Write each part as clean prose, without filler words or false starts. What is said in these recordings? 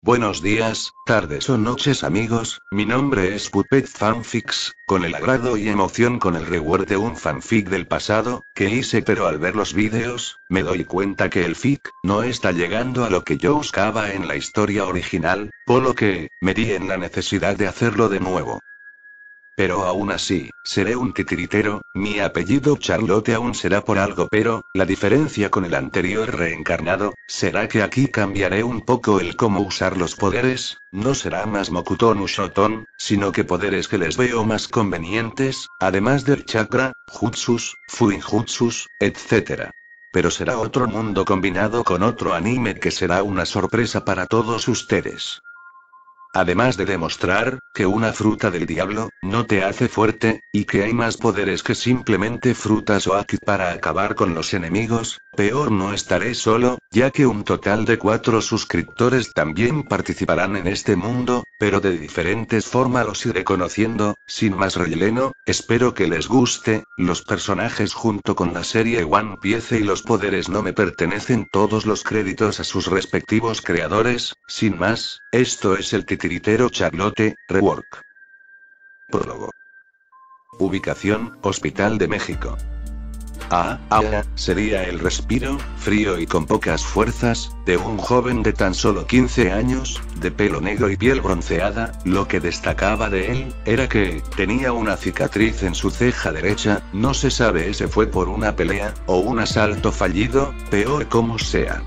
Buenos días, tardes o noches amigos, mi nombre es Puppet Fanfics, con el agrado y emoción con el reward de un fanfic del pasado, que hice pero al ver los vídeos, me doy cuenta que el fic, no está llegando a lo que yo buscaba en la historia original, por lo que, me di en la necesidad de hacerlo de nuevo. Pero aún así, seré un titiritero, mi apellido Charlotte aún será por algo, pero, la diferencia con el anterior reencarnado, será que aquí cambiaré un poco el cómo usar los poderes, no será más Mokuton Ushoton, sino que poderes que les veo más convenientes, además del chakra, jutsus, fuinjutsus, etc. Pero será otro mundo combinado con otro anime que será una sorpresa para todos ustedes. Además de demostrar, que una fruta del diablo, no te hace fuerte, y que hay más poderes que simplemente frutas o Aki para acabar con los enemigos, peor no estaré solo, ya que un total de 4 suscriptores también participarán en este mundo, pero de diferentes formas los iré conociendo, sin más relleno, espero que les guste, los personajes junto con la serie One Piece y los poderes no me pertenecen, todos los créditos a sus respectivos creadores, sin más, esto es el titiritero Charlotte, Rework. Prólogo. Ubicación, Hospital de México. Sería el respiro, frío y con pocas fuerzas, de un joven de tan solo 15 años, de pelo negro y piel bronceada. Lo que destacaba de él, era que, tenía una cicatriz en su ceja derecha, no se sabe si fue por una pelea, o un asalto fallido, peor como sea.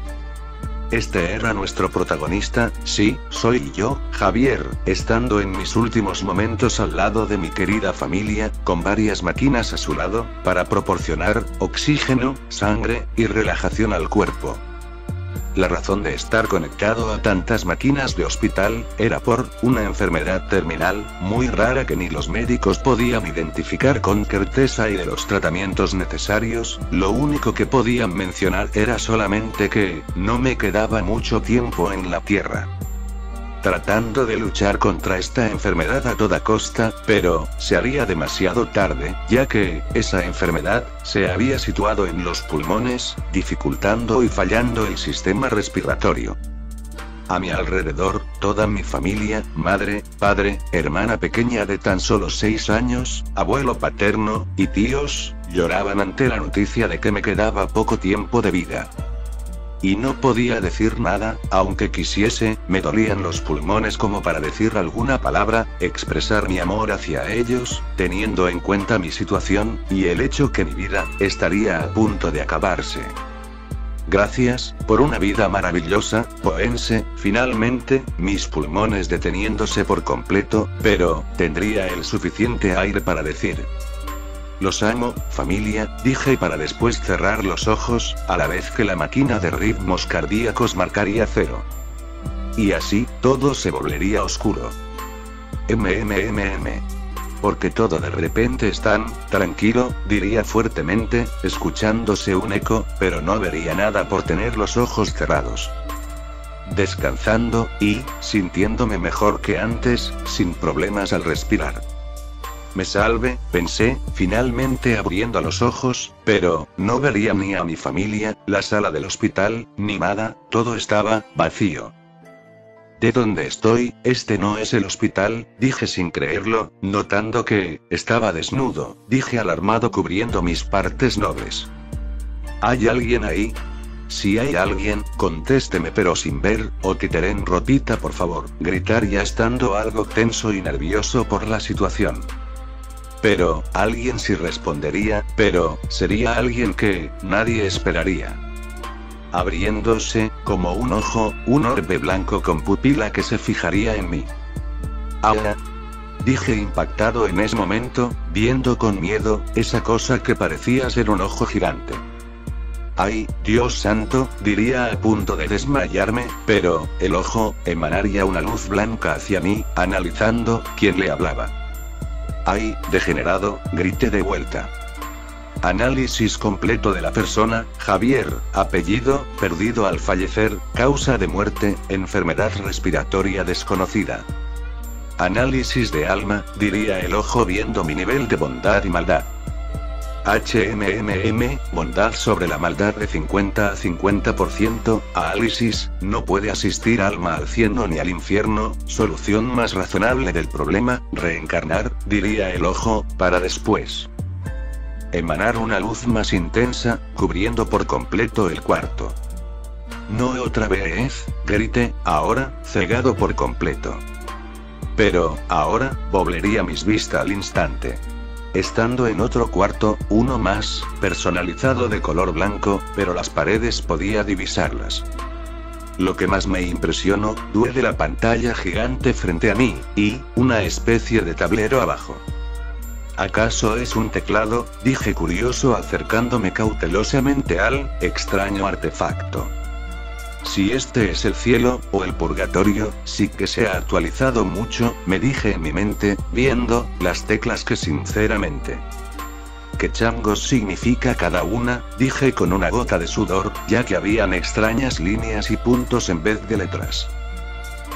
Este era nuestro protagonista, sí, soy yo, Javier, estando en mis últimos momentos al lado de mi querida familia, con varias máquinas a su lado, para proporcionar oxígeno, sangre, y relajación al cuerpo. La razón de estar conectado a tantas máquinas de hospital, era por una enfermedad terminal, muy rara que ni los médicos podían identificar con certeza, y de los tratamientos necesarios, lo único que podían mencionar era solamente que, no me quedaba mucho tiempo en la Tierra. Tratando de luchar contra esta enfermedad a toda costa, pero, se haría demasiado tarde, ya que, esa enfermedad, se había situado en los pulmones, dificultando y fallando el sistema respiratorio. A mi alrededor, toda mi familia, madre, padre, hermana pequeña de tan solo 6 años, abuelo paterno, y tíos, lloraban ante la noticia de que me quedaba poco tiempo de vida. Y no podía decir nada, aunque quisiese, me dolían los pulmones como para decir alguna palabra, expresar mi amor hacia ellos, teniendo en cuenta mi situación, y el hecho que mi vida, estaría a punto de acabarse. Gracias, por una vida maravillosa, Poense, finalmente, mis pulmones deteniéndose por completo, pero, tendría el suficiente aire para decir: los amo, familia, dije para después cerrar los ojos, a la vez que la máquina de ritmos cardíacos marcaría 0. Y así, todo se volvería oscuro. Porque todo de repente es tan tranquilo, diría fuertemente, escuchándose un eco, pero no vería nada por tener los ojos cerrados. Descansando, y, sintiéndome mejor que antes, sin problemas al respirar. Me salve, pensé, finalmente abriendo los ojos, pero, no vería ni a mi familia, la sala del hospital, ni nada, todo estaba vacío. ¿De dónde estoy? Este no es el hospital, dije sin creerlo, notando que, estaba desnudo, dije alarmado cubriendo mis partes nobles. ¿Hay alguien ahí? Si hay alguien, contésteme pero sin ver, o títere en ropita por favor, gritar ya estando algo tenso y nervioso por la situación. Pero, alguien sí respondería, pero, sería alguien que, nadie esperaría. Abriéndose, como un ojo, un orbe blanco con pupila que se fijaría en mí. Dije impactado en ese momento, viendo con miedo, esa cosa que parecía ser un ojo gigante. ¡Ay, Dios santo!, diría a punto de desmayarme, pero, el ojo, emanaría una luz blanca hacia mí, analizando, quién le hablaba. ¡Ay, degenerado!, grité de vuelta. Análisis completo de la persona: Javier, apellido, perdido al fallecer, causa de muerte, enfermedad respiratoria desconocida. Análisis de alma, diría el ojo viendo mi nivel de bondad y maldad. bondad sobre la maldad de 50 a 50%, análisis, no puede asistir alma al cielo ni al infierno, solución más razonable del problema, reencarnar, diría el ojo, para después emanar una luz más intensa, cubriendo por completo el cuarto. No otra vez, grité, ahora, cegado por completo. Pero, ahora, volvería mis vistas al instante. Estando en otro cuarto, uno más, personalizado de color blanco, pero las paredes podía divisarlas. Lo que más me impresionó, de la pantalla gigante frente a mí, y, una especie de tablero abajo. ¿Acaso es un teclado?, dije curioso acercándome cautelosamente al extraño artefacto. Si este es el cielo, o el purgatorio, sí que se ha actualizado mucho, me dije en mi mente, viendo las teclas que sinceramente. ¿Qué changos significa cada una?, dije con una gota de sudor, ya que habían extrañas líneas y puntos en vez de letras.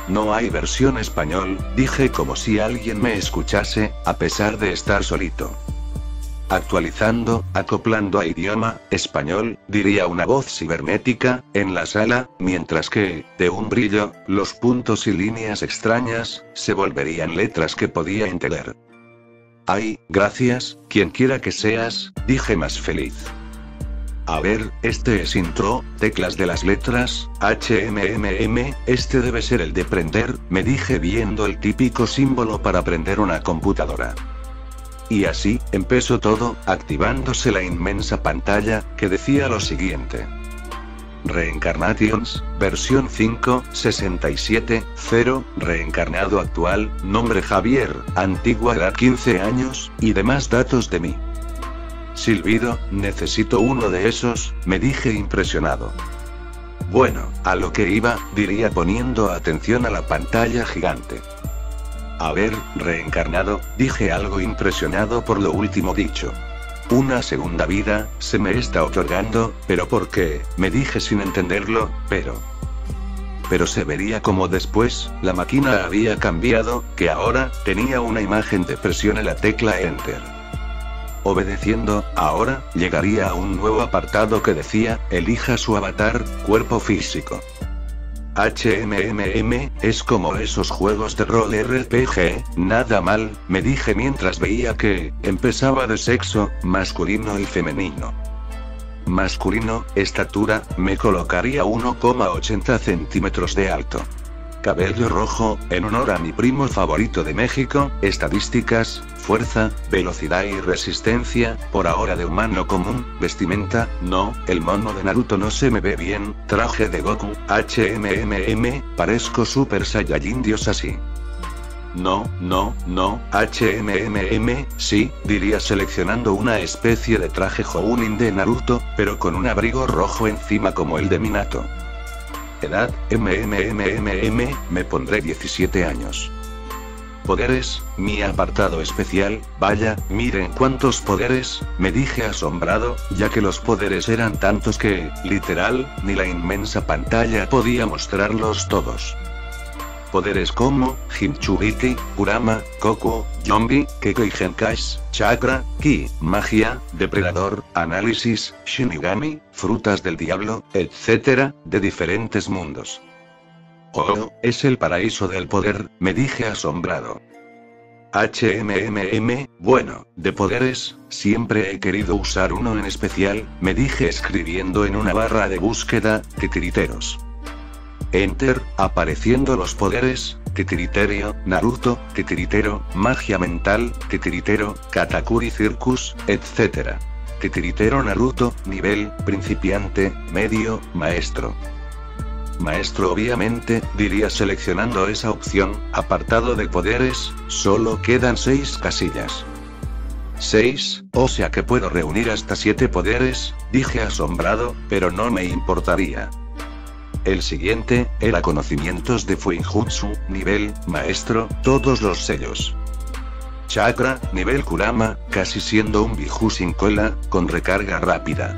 No hay versión español, dije como si alguien me escuchase, a pesar de estar solito. Actualizando, acoplando a idioma español, diría una voz cibernética, en la sala, mientras que, de un brillo, los puntos y líneas extrañas, se volverían letras que podía entender. Ay, gracias, quien quiera que seas, dije más feliz. A ver, este es intro, teclas de las letras, este debe ser el de prender, me dije viendo el típico símbolo para prender una computadora. Y así, empezó todo, activándose la inmensa pantalla, que decía lo siguiente. Reincarnations, versión 5.67.0, reencarnado actual, nombre Javier, antigua edad 15 años, y demás datos de mí. Silbido, necesito uno de esos, me dije impresionado. Bueno, a lo que iba, diría poniendo atención a la pantalla gigante. A ver, reencarnado, dije algo impresionado por lo último dicho. Una segunda vida, se me está otorgando, pero ¿por qué?, me dije sin entenderlo, pero se vería como después, la máquina había cambiado, que ahora, tenía una imagen de presione la tecla Enter. Obedeciendo, ahora, llegaría a un nuevo apartado que decía, elija su avatar, cuerpo físico. Es como esos juegos de rol RPG, nada mal, me dije mientras veía que, empezaba de sexo, masculino y femenino. Masculino, estatura, me colocaría 1,80 centímetros de alto. Cabello rojo, en honor a mi primo favorito de México, estadísticas, fuerza, velocidad y resistencia, por ahora de humano común, vestimenta, no, el mono de Naruto no se me ve bien, traje de Goku, parezco Super Saiyajin Dios así. No, sí, diría seleccionando una especie de traje Jounin de Naruto, pero con un abrigo rojo encima como el de Minato. Edad, me pondré 17 años. Poderes, mi apartado especial, vaya, miren cuántos poderes, me dije asombrado, ya que los poderes eran tantos que, literal, ni la inmensa pantalla podía mostrarlos todos. Poderes como, Jinchuriki, Kurama, Koku, Yombi, Kekoi Genkai, Chakra, Ki, Magia, Depredador, Análisis, Shinigami, Frutas del Diablo, etc., de diferentes mundos. Oh, es el paraíso del poder, me dije asombrado. Bueno, de poderes, siempre he querido usar uno en especial, me dije escribiendo en una barra de búsqueda, titiriteros. Enter, apareciendo los poderes, titiriterio, Naruto, titiritero, magia mental, titiritero, Katakuri Circus, etc. Titiritero Naruto, nivel, principiante, medio, maestro. Maestro obviamente, diría seleccionando esa opción, apartado de poderes, solo quedan 6 casillas. 6, o sea que puedo reunir hasta 7 poderes, dije asombrado, pero no me importaría. El siguiente, era conocimientos de Fuinjutsu, nivel, maestro, todos los sellos. Chakra, nivel Kurama, casi siendo un Biju sin cola, con recarga rápida.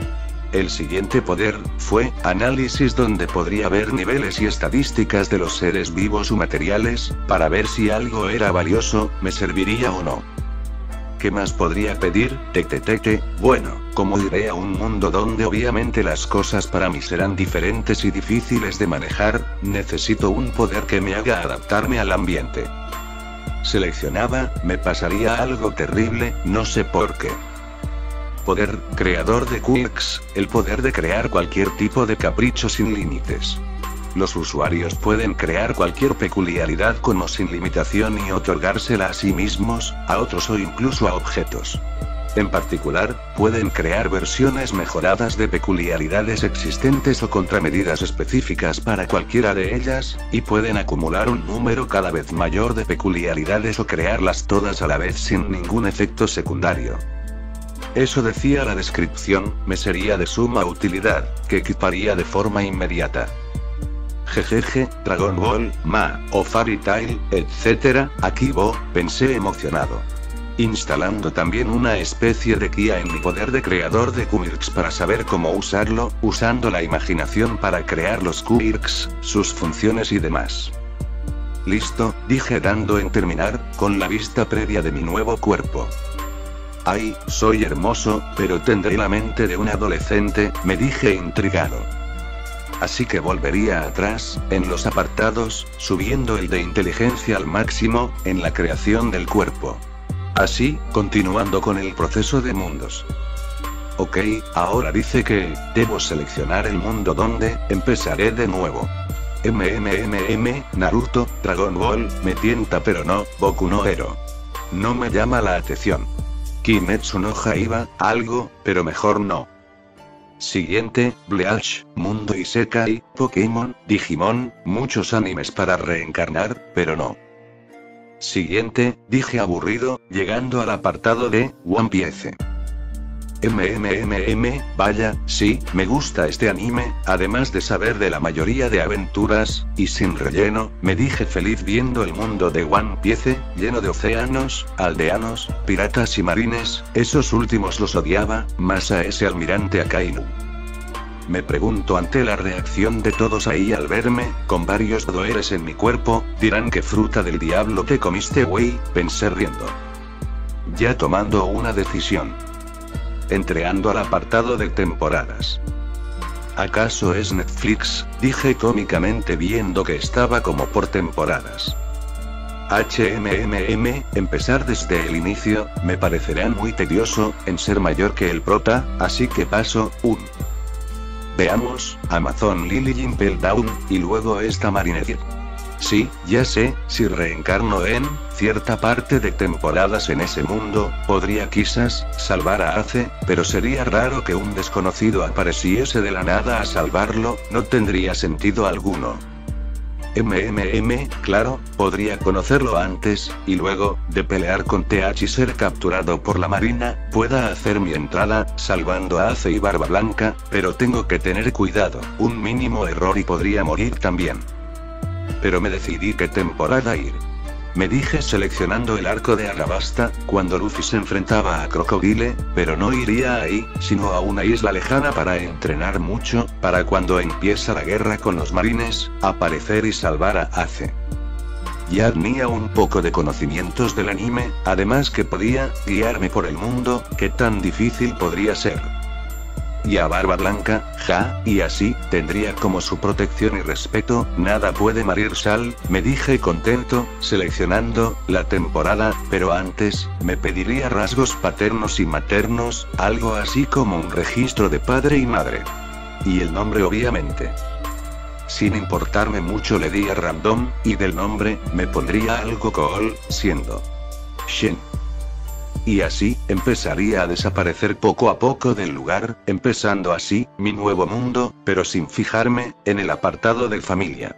El siguiente poder, fue, análisis donde podría ver niveles y estadísticas de los seres vivos o materiales, para ver si algo era valioso, me serviría o no. ¿Qué más podría pedir? Bueno, como iré a un mundo donde obviamente las cosas para mí serán diferentes y difíciles de manejar, necesito un poder que me haga adaptarme al ambiente. Seleccionaba, me pasaría algo terrible, no sé por qué. Poder, creador de quirks, el poder de crear cualquier tipo de capricho sin límites. Los usuarios pueden crear cualquier peculiaridad con o sin limitación y otorgársela a sí mismos, a otros o incluso a objetos. En particular, pueden crear versiones mejoradas de peculiaridades existentes o contramedidas específicas para cualquiera de ellas, y pueden acumular un número cada vez mayor de peculiaridades o crearlas todas a la vez sin ningún efecto secundario. Eso decía la descripción, me sería de suma utilidad, que equiparía de forma inmediata. Jejeje, Dragon Ball, Ma, o Fairy Tail, etc., aquí voy, pensé emocionado. Instalando también una especie de guía en mi poder de creador de quirks para saber cómo usarlo, usando la imaginación para crear los quirks, sus funciones y demás. Listo, dije dando en terminar, con la vista previa de mi nuevo cuerpo. Ay, soy hermoso, pero tendré la mente de un adolescente, me dije intrigado. Así que volvería atrás, en los apartados, subiendo el de inteligencia al máximo, en la creación del cuerpo. Así, continuando con el proceso de mundos. Ok, ahora dice que, debo seleccionar el mundo donde, empezaré de nuevo. Naruto, Dragon Ball, me tienta pero no, Boku no Hero. No me llama la atención. Kimetsu no Yaiba, algo, pero mejor no. Siguiente, Bleach, Mundo Isekai, Pokémon, Digimon, muchos animes para reencarnar, pero no. Siguiente, dije aburrido, llegando al apartado de One Piece. Vaya, sí, me gusta este anime, además de saber de la mayoría de aventuras, y sin relleno, me dije feliz viendo el mundo de One Piece, lleno de océanos, aldeanos, piratas y marines, esos últimos los odiaba, más a ese almirante Akainu. Me pregunto ante la reacción de todos ahí al verme, con varios doeres en mi cuerpo, dirán que fruta del diablo te comiste güey, pensé riendo. Ya tomando una decisión. Entreando al apartado de temporadas. ¿Acaso es Netflix? Dije cómicamente viendo que estaba como por temporadas. Empezar desde el inicio, me parecerá muy tedioso, en ser mayor que el prota, así que paso, Veamos, Amazon Lily Impel Down, y luego esta Marinette. Sí, ya sé, si reencarno en cierta parte de temporadas en ese mundo, podría quizás salvar a Ace, pero sería raro que un desconocido apareciese de la nada a salvarlo, no tendría sentido alguno. Claro, podría conocerlo antes, y luego, de pelear con TH y ser capturado por la marina, pueda hacer mi entrada, salvando a Ace y Barba Blanca, pero tengo que tener cuidado, un mínimo error y podría morir también. Pero me decidí qué temporada ir. Me dije seleccionando el arco de Arabasta, cuando Luffy se enfrentaba a Crocodile, pero no iría ahí, sino a una isla lejana para entrenar mucho, para cuando empieza la guerra con los marines, aparecer y salvar a Ace. Ya tenía un poco de conocimientos del anime, además que podía guiarme por el mundo, ¿qué tan difícil podría ser? Y a Barba Blanca, y así, tendría como su protección y respeto, nada puede marir Sal, me dije contento, seleccionando la temporada, pero antes, me pediría rasgos paternos y maternos, algo así como un registro de padre y madre. Y el nombre obviamente. Sin importarme mucho le di a random, y del nombre, me pondría algo cool, siendo Shen. Y así, empezaría a desaparecer poco a poco del lugar, empezando así, mi nuevo mundo, pero sin fijarme, en el apartado de familia.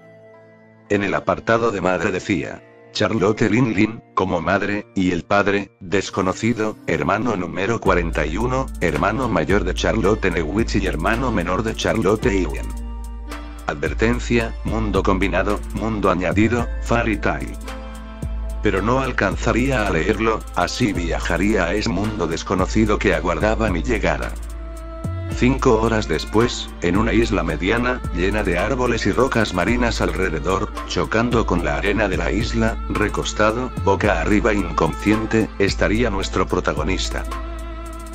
En el apartado de madre decía, Charlotte Lin, como madre, y el padre, desconocido, hermano número 41, hermano mayor de Charlotte Newich y hermano menor de Charlotte Ewan. Advertencia, mundo combinado, mundo añadido, Fairy Tail. Pero no alcanzaría a leerlo, así viajaría a ese mundo desconocido que aguardaba mi llegada. 5 horas después, en una isla mediana, llena de árboles y rocas marinas alrededor, chocando con la arena de la isla, recostado, boca arriba inconsciente, estaría nuestro protagonista.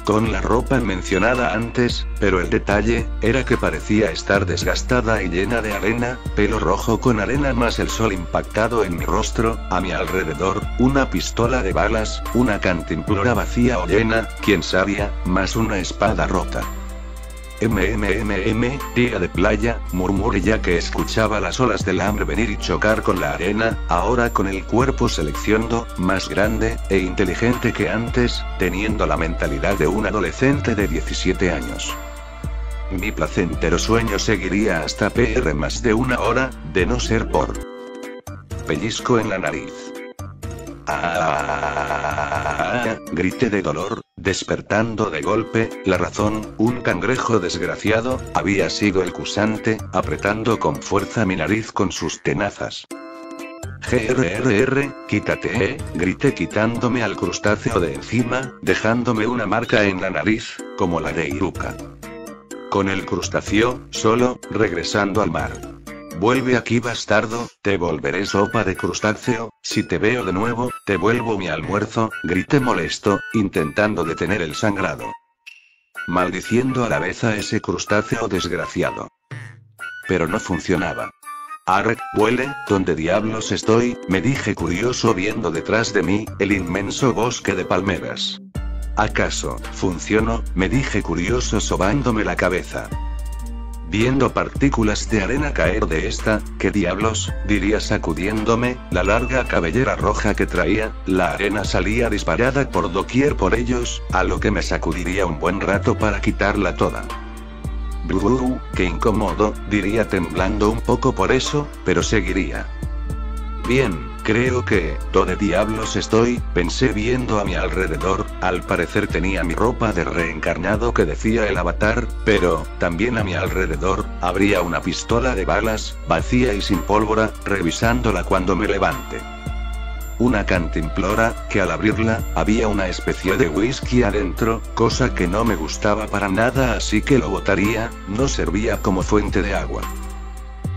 Con la ropa mencionada antes, pero el detalle, era que parecía estar desgastada y llena de arena, pelo rojo con arena más el sol impactado en mi rostro, a mi alrededor, una pistola de balas, una cantimplora vacía o llena, quién sabía, más una espada rota. Día de playa, murmuré ya que escuchaba las olas del hambre venir y chocar con la arena, ahora con el cuerpo seleccionado, más grande, e inteligente que antes, teniendo la mentalidad de un adolescente de 17 años. Mi placentero sueño seguiría hasta más de una hora, de no ser por pellizco en la nariz. Grité de dolor, despertando de golpe, la razón, un cangrejo desgraciado, había sido el cusante, apretando con fuerza mi nariz con sus tenazas. Quítate, grité quitándome al crustáceo de encima, dejándome una marca en la nariz, como la de Iruka. Con el crustáceo, solo, regresando al mar. Vuelve aquí, bastardo, te volveré sopa de crustáceo, si te veo de nuevo, te vuelvo mi almuerzo, grité molesto, intentando detener el sangrado. Maldiciendo a la vez a ese crustáceo desgraciado. Pero no funcionaba. Arre, huele, ¿dónde diablos estoy?, me dije curioso viendo detrás de mí, el inmenso bosque de palmeras. ¿Acaso funcionó?, me dije curioso sobándome la cabeza. Viendo partículas de arena caer de esta, ¿qué diablos?, diría sacudiéndome, la larga cabellera roja que traía, la arena salía disparada por doquier por ellos, a lo que me sacudiría un buen rato para quitarla toda. Qué incómodo, diría temblando un poco por eso, pero seguiría. Bien, creo que, ¿dónde diablos estoy?, pensé viendo a mi alrededor, al parecer tenía mi ropa de reencarnado que decía el avatar, pero, también a mi alrededor, habría una pistola de balas, vacía y sin pólvora, revisándola cuando me levante. Una cantimplora, que al abrirla, había una especie de whisky adentro, cosa que no me gustaba para nada así que lo botaría, no servía como fuente de agua.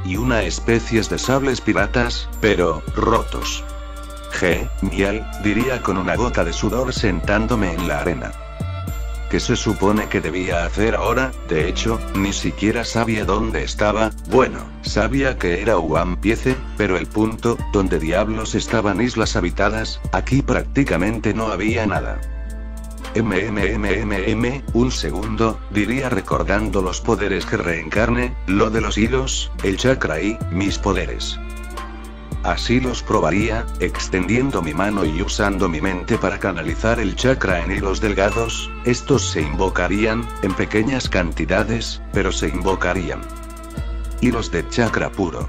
Y una especie de sables piratas, pero, rotos. Genial, diría con una gota de sudor sentándome en la arena. ¿Qué se supone que debía hacer ahora? De hecho, ni siquiera sabía dónde estaba, bueno, sabía que era One Piece, pero el punto, donde diablos estaban islas habitadas, aquí prácticamente no había nada. Un segundo, diría recordando los poderes que reencarne, lo de los hilos, el chakra y mis poderes. Así los probaría, extendiendo mi mano y usando mi mente para canalizar el chakra en hilos delgados, estos se invocarían, en pequeñas cantidades, pero se invocarían. Hilos de chakra puro.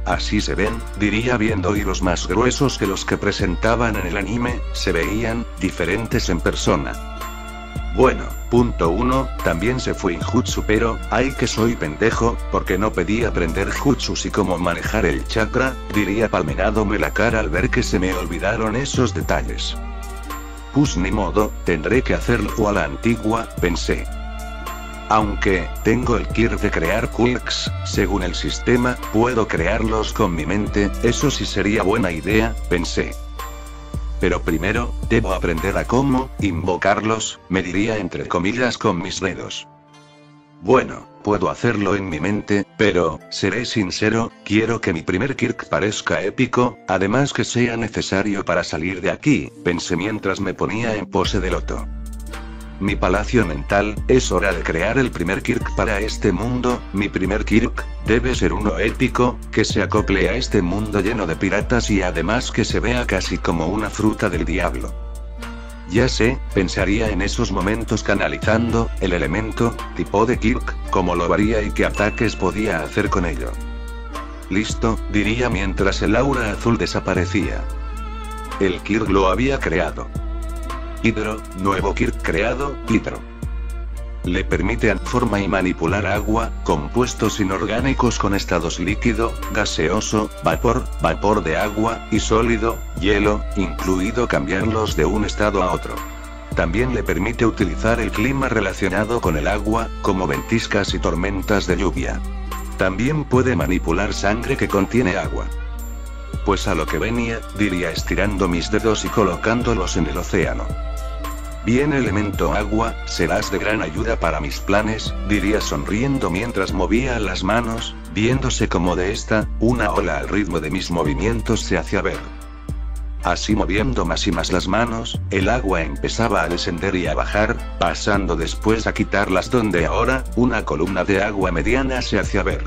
Así se ven, diría viendo hilos más gruesos que los que presentaban en el anime, se veían, diferentes en persona. Bueno, punto 1, también se fue Injutsu pero, ay que soy pendejo, porque no pedí aprender jutsus y cómo manejar el chakra, diría palmerándome la cara al ver que se me olvidaron esos detalles. Pues ni modo, tendré que hacerlo a la antigua, pensé. Aunque, tengo el kir de crear quirks, según el sistema, puedo crearlos con mi mente, eso sí sería buena idea, pensé. Pero primero, debo aprender a cómo invocarlos, me diría entre comillas con mis dedos. Bueno, puedo hacerlo en mi mente, pero, seré sincero, quiero que mi primer kirk parezca épico, además que sea necesario para salir de aquí, pensé mientras me ponía en pose de loto. Mi palacio mental, es hora de crear el primer kirk para este mundo, mi primer kirk, debe ser uno épico, que se acople a este mundo lleno de piratas y además que se vea casi como una fruta del diablo. Ya sé, pensaría en esos momentos canalizando, el elemento, tipo de kirk, cómo lo haría y qué ataques podía hacer con ello. Listo, diría mientras el aura azul desaparecía. El kirk lo había creado. Hidro, nuevo kirk creado, hidro. Le permite forma y manipular agua, compuestos inorgánicos con estados líquido, gaseoso, vapor de agua, y sólido, hielo, incluido cambiarlos de un estado a otro. también le permite utilizar el clima relacionado con el agua, como ventiscas y tormentas de lluvia. También puede manipular sangre que contiene agua. Pues a lo que venía, diría estirando mis dedos y colocándolos en el océano. Bien, elemento agua, serás de gran ayuda para mis planes, diría sonriendo mientras movía las manos, viéndose como de una ola al ritmo de mis movimientos se hacía ver. Así moviendo más y más las manos, el agua empezaba a descender y a bajar, pasando después a quitarlas donde ahora, una columna de agua mediana se hacía ver.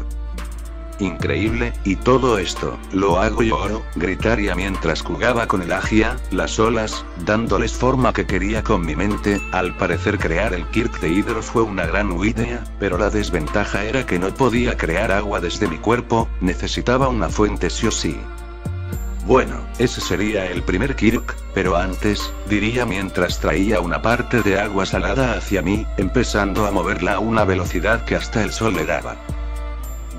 Increíble, y todo esto, lo hago yo, gritaría mientras jugaba con el agia, las olas, dándoles forma que quería con mi mente. Al parecer crear el Kirk de Hydro fue una gran idea, pero la desventaja era que no podía crear agua desde mi cuerpo, necesitaba una fuente sí o sí. Bueno, ese sería el primer Kirk, pero antes, diría mientras traía una parte de agua salada hacia mí, empezando a moverla a una velocidad que hasta el sol le daba.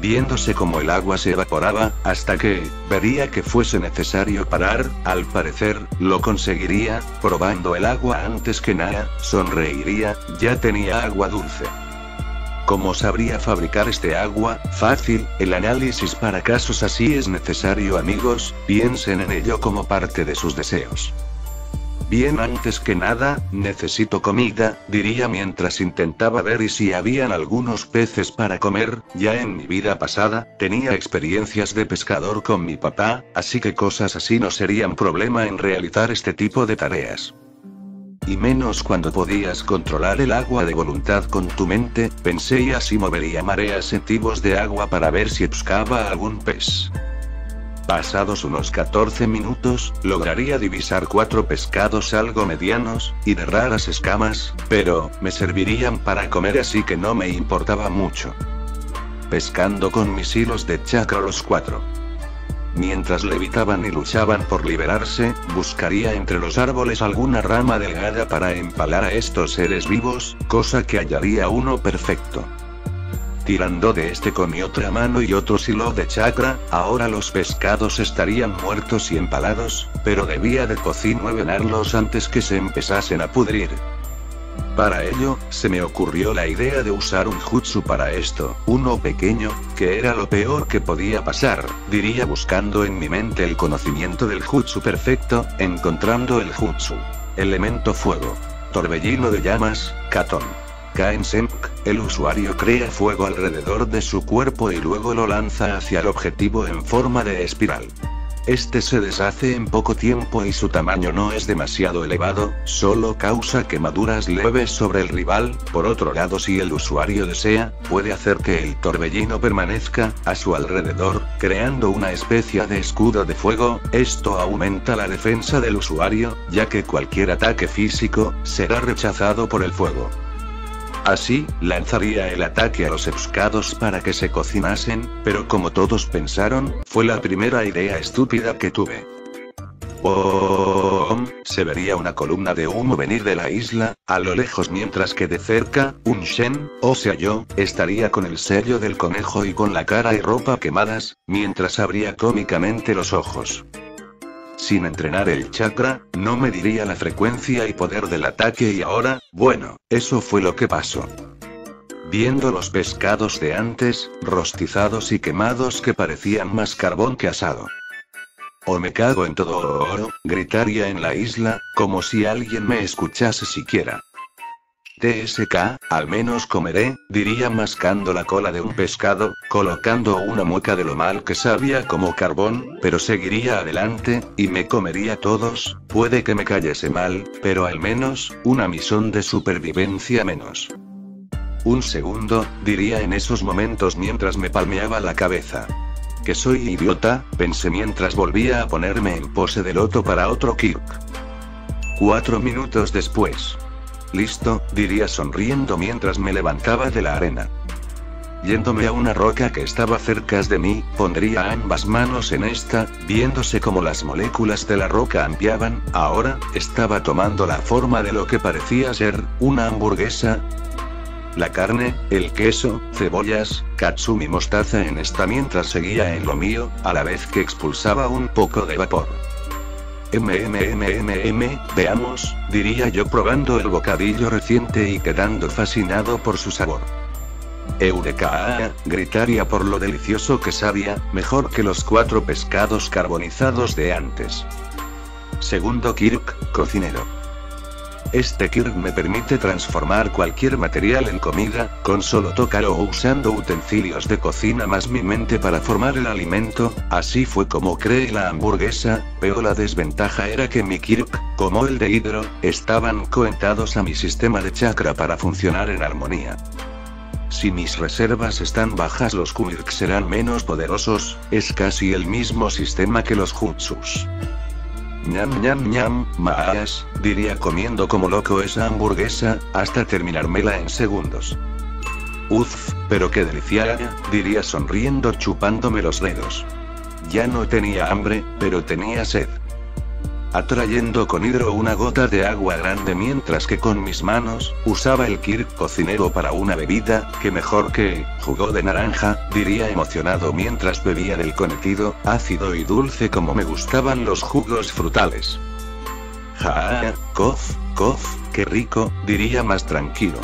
Viéndose como el agua se evaporaba, hasta que, vería que fuese necesario parar, al parecer, lo conseguiría, probando el agua antes que nada, sonreiría, ya tenía agua dulce. ¿Cómo sabría fabricar este agua? Fácil, el análisis para casos así es necesario, amigos, piensen en ello como parte de sus deseos. Bien, antes que nada, necesito comida, diría mientras intentaba ver y si habían algunos peces para comer. Ya en mi vida pasada, tenía experiencias de pescador con mi papá, así que cosas así no serían problema en realizar este tipo de tareas. Y menos cuando podías controlar el agua de voluntad con tu mente, pensé, y así movería mareas en tibos de agua para ver si pescaba algún pez. Pasados unos 14 minutos, lograría divisar 4 pescados algo medianos, y de raras escamas, pero, me servirían para comer así que no me importaba mucho. Pescando con mis hilos de chakra los 4. Mientras levitaban y luchaban por liberarse, buscaría entre los árboles alguna rama delgada para empalar a estos seres vivos, cosa que hallaría uno perfecto. Tirando de este con mi otra mano y otro hilo de chakra, ahora los pescados estarían muertos y empalados, pero debía de cocinarlos antes que se empezasen a pudrir. Para ello, se me ocurrió la idea de usar un jutsu para esto, uno pequeño, que era lo peor que podía pasar, diría buscando en mi mente el conocimiento del jutsu perfecto, encontrando el jutsu. Elemento fuego. Torbellino de llamas, Katon. Kaensenk, el usuario crea fuego alrededor de su cuerpo y luego lo lanza hacia el objetivo en forma de espiral. Este se deshace en poco tiempo y su tamaño no es demasiado elevado, solo causa quemaduras leves sobre el rival. Por otro lado, si el usuario desea, puede hacer que el torbellino permanezca a su alrededor, creando una especie de escudo de fuego. Esto aumenta la defensa del usuario, ya que cualquier ataque físico será rechazado por el fuego. Así, lanzaría el ataque a los pescados para que se cocinasen, pero como todos pensaron, fue la primera idea estúpida que tuve. Se vería una columna de humo venir de la isla, a lo lejos, mientras que de cerca, un Shen, o sea yo, estaría con el sello del conejo y con la cara y ropa quemadas, mientras abría cómicamente los ojos. Sin entrenar el chakra, no mediría la frecuencia y poder del ataque y ahora, bueno, eso fue lo que pasó. Viendo los pescados de antes, rostizados y quemados que parecían más carbón que asado. O me cago en todo oro, gritaría en la isla, como si alguien me escuchase siquiera. TSK, al menos comeré, diría mascando la cola de un pescado, colocando una mueca de lo mal que sabía como carbón, pero seguiría adelante, y me comería todos. Puede que me cayese mal, pero al menos, una misión de supervivencia menos. Un segundo, diría en esos momentos mientras me palmeaba la cabeza. Que soy idiota, pensé mientras volvía a ponerme en pose de loto para otro Kirk. 4 minutos después. Listo, diría sonriendo mientras me levantaba de la arena. Yéndome a una roca que estaba cerca de mí, pondría ambas manos en esta, viéndose como las moléculas de la roca ampliaban. Ahora, estaba tomando la forma de lo que parecía ser una hamburguesa. La carne, el queso, cebollas, katsu y mostaza en esta mientras seguía en lo mío, a la vez que expulsaba un poco de vapor. Veamos, diría yo probando el bocadillo reciente y quedando fascinado por su sabor. Eureka, gritaría por lo delicioso que sabía, mejor que los 4 pescados carbonizados de antes. Segundo Kirk, cocinero. Este Kirk me permite transformar cualquier material en comida, con solo tocar o usando utensilios de cocina más mi mente para formar el alimento. Así fue como creé la hamburguesa, pero la desventaja era que mi Kirk, como el de Hydro, estaban conectados a mi sistema de chakra para funcionar en armonía. Si mis reservas están bajas, los Kirk serán menos poderosos. Es casi el mismo sistema que los jutsus. Ñam ñam ñam, maas, diría comiendo como loco esa hamburguesa, hasta terminármela en segundos. Uf, pero qué delicia, diría sonriendo chupándome los dedos. Ya no tenía hambre, pero tenía sed. Atrayendo con Hydro una gota de agua grande mientras que con mis manos, usaba el Kirk cocinero para una bebida, que mejor que jugo de naranja, diría emocionado mientras bebía del conocido, ácido y dulce como me gustaban los jugos frutales. Ja, cof, qué rico, diría más tranquilo.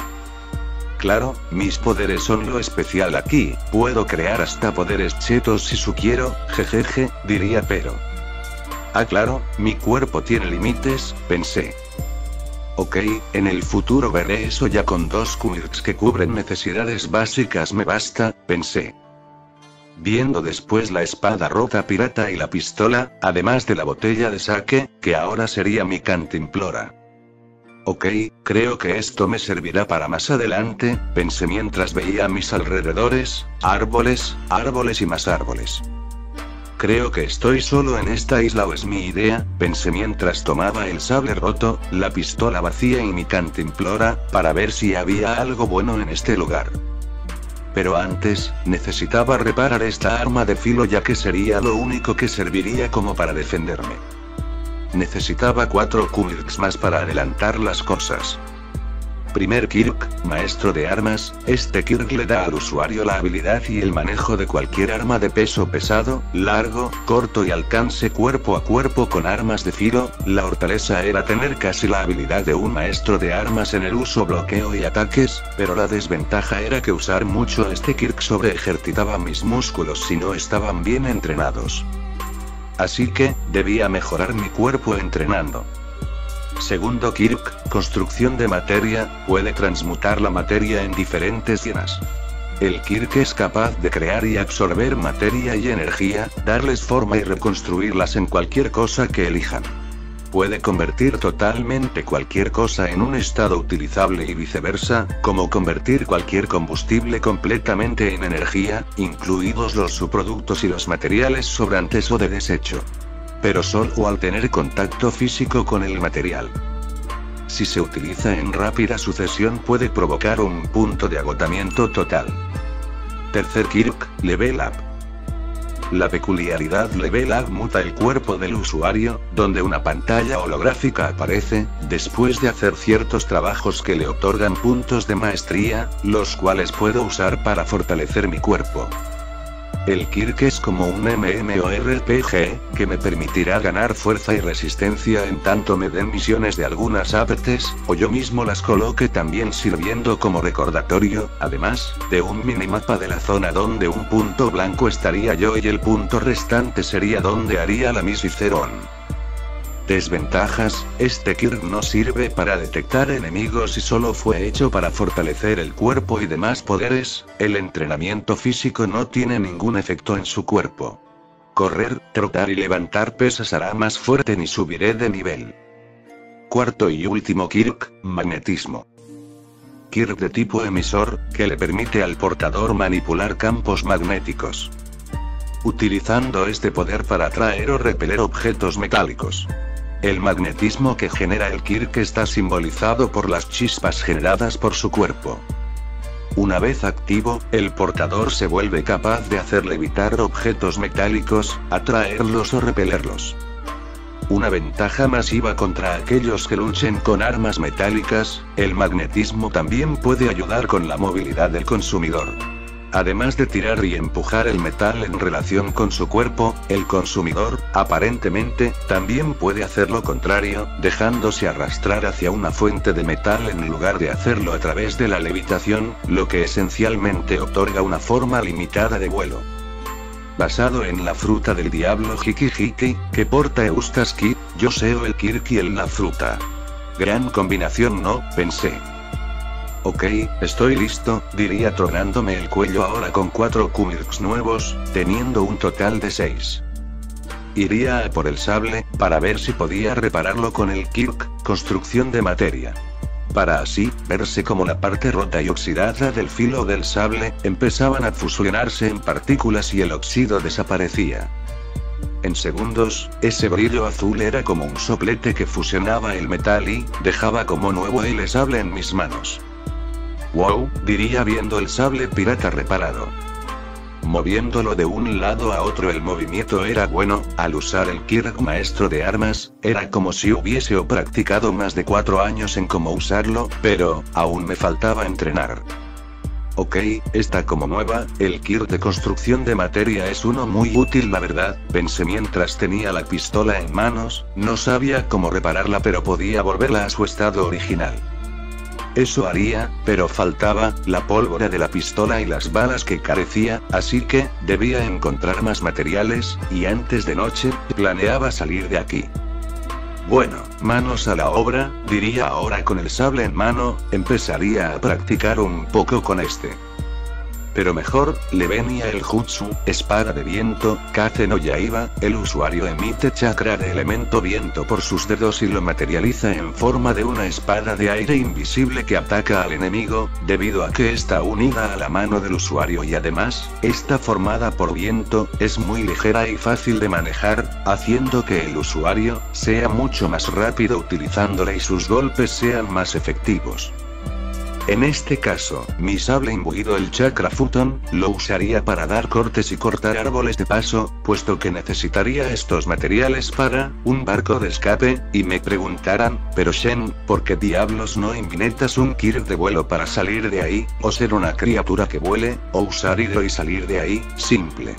Claro, mis poderes son lo especial aquí, puedo crear hasta poderes chetos si su quiero, jejeje, diría pero... Ah claro, mi cuerpo tiene límites, pensé. Ok, en el futuro veré eso ya con 2 Kirks que cubren necesidades básicas me basta, pensé. Viendo después la espada rota pirata y la pistola, además de la botella de sake, que ahora sería mi cantimplora. Ok, creo que esto me servirá para más adelante, pensé mientras veía a mis alrededores, árboles y más árboles. Creo que estoy solo en esta isla o es mi idea, pensé mientras tomaba el sable roto, la pistola vacía y mi cantimplora, para ver si había algo bueno en este lugar. Pero antes, necesitaba reparar esta arma de filo ya que sería lo único que serviría como para defenderme. Necesitaba 4 Kirks más para adelantar las cosas. Primer Kirk, maestro de armas, este Kirk le da al usuario la habilidad y el manejo de cualquier arma de peso pesado, largo, corto y alcance cuerpo a cuerpo con armas de filo. La hortaleza era tener casi la habilidad de un maestro de armas en el uso, bloqueo y ataques, pero la desventaja era que usar mucho este Kirk sobreejercitaba mis músculos si no estaban bien entrenados. Así que, debía mejorar mi cuerpo entrenando. Segundo Kirk, construcción de materia, puede transmutar la materia en diferentes llenas. El Kirk es capaz de crear y absorber materia y energía, darles forma y reconstruirlas en cualquier cosa que elijan. Puede convertir totalmente cualquier cosa en un estado utilizable y viceversa, como convertir cualquier combustible completamente en energía, incluidos los subproductos y los materiales sobrantes o de desecho. Pero solo al tener contacto físico con el material. Si se utiliza en rápida sucesión puede provocar un punto de agotamiento total. Tercer Kirk, Level Up. La peculiaridad Level Up muta el cuerpo del usuario, donde una pantalla holográfica aparece, después de hacer ciertos trabajos que le otorgan puntos de maestría, los cuales puedo usar para fortalecer mi cuerpo. El Kirk es como un MMORPG, que me permitirá ganar fuerza y resistencia en tanto me den misiones de algunas APTs, o yo mismo las coloque también sirviendo como recordatorio, además, de un minimapa de la zona donde un punto blanco estaría yo y el punto restante sería donde haría la misión. Desventajas, este Kirk no sirve para detectar enemigos y solo fue hecho para fortalecer el cuerpo y demás poderes, el entrenamiento físico no tiene ningún efecto en su cuerpo. Correr, trotar y levantar pesas hará más fuerte ni subiré de nivel. Cuarto y último Kirk, magnetismo. Kirk de tipo emisor, que le permite al portador manipular campos magnéticos. Utilizando este poder para atraer o repeler objetos metálicos. El magnetismo que genera el Kirk está simbolizado por las chispas generadas por su cuerpo. Una vez activo, el portador se vuelve capaz de hacer levitar objetos metálicos, atraerlos o repelerlos. Una ventaja masiva contra aquellos que luchen con armas metálicas, el magnetismo también puede ayudar con la movilidad del consumidor. además de tirar y empujar el metal en relación con su cuerpo, el consumidor, aparentemente, también puede hacer lo contrario, dejándose arrastrar hacia una fuente de metal en lugar de hacerlo a través de la levitación, lo que esencialmente otorga una forma limitada de vuelo. Basado en la fruta del diablo Hiki-Hiki, que porta Eustace Kid, yo seo el Kirky en la fruta. Gran combinación, ¿no? Pensé. Ok, estoy listo, diría tronándome el cuello ahora con 4 Kumirks nuevos, teniendo un total de 6. Iría a por el sable, para ver si podía repararlo con el Kirk, construcción de materia. Para así, verse como la parte rota y oxidada del filo del sable, empezaban a fusionarse en partículas y el óxido desaparecía. En segundos, ese brillo azul era como un soplete que fusionaba el metal y, dejaba como nuevo el sable en mis manos. Wow, diría viendo el sable pirata reparado. Moviéndolo de un lado a otro el movimiento era bueno, al usar el Kirk maestro de armas, era como si hubiese practicado más de 4 años en cómo usarlo, pero, aún me faltaba entrenar. Ok, está como nueva, el Kirk de construcción de materia es uno muy útil la verdad, pensé mientras tenía la pistola en manos, no sabía cómo repararla pero podía volverla a su estado original. Eso haría, pero faltaba, la pólvora de la pistola y las balas que carecía, así que, debía encontrar más materiales, y antes de noche, planeaba salir de aquí. Bueno, manos a la obra, diría ahora con el sable en mano, empezaría a practicar un poco con este. Pero mejor, le venía el jutsu, espada de viento, Kaze no Yaiba, el usuario emite chakra de elemento viento por sus dedos y lo materializa en forma de una espada de aire invisible que ataca al enemigo, debido a que está unida a la mano del usuario y además, está formada por viento, es muy ligera y fácil de manejar, haciendo que el usuario, sea mucho más rápido utilizándola y sus golpes sean más efectivos. En este caso, mi sable imbuido el chakra futon, lo usaría para dar cortes y cortar árboles de paso, puesto que necesitaría estos materiales para un barco de escape, y me preguntarán, pero Shen, ¿por qué diablos no inventas un Kirk de vuelo para salir de ahí, o ser una criatura que vuele, o usar hidro y salir de ahí? Simple.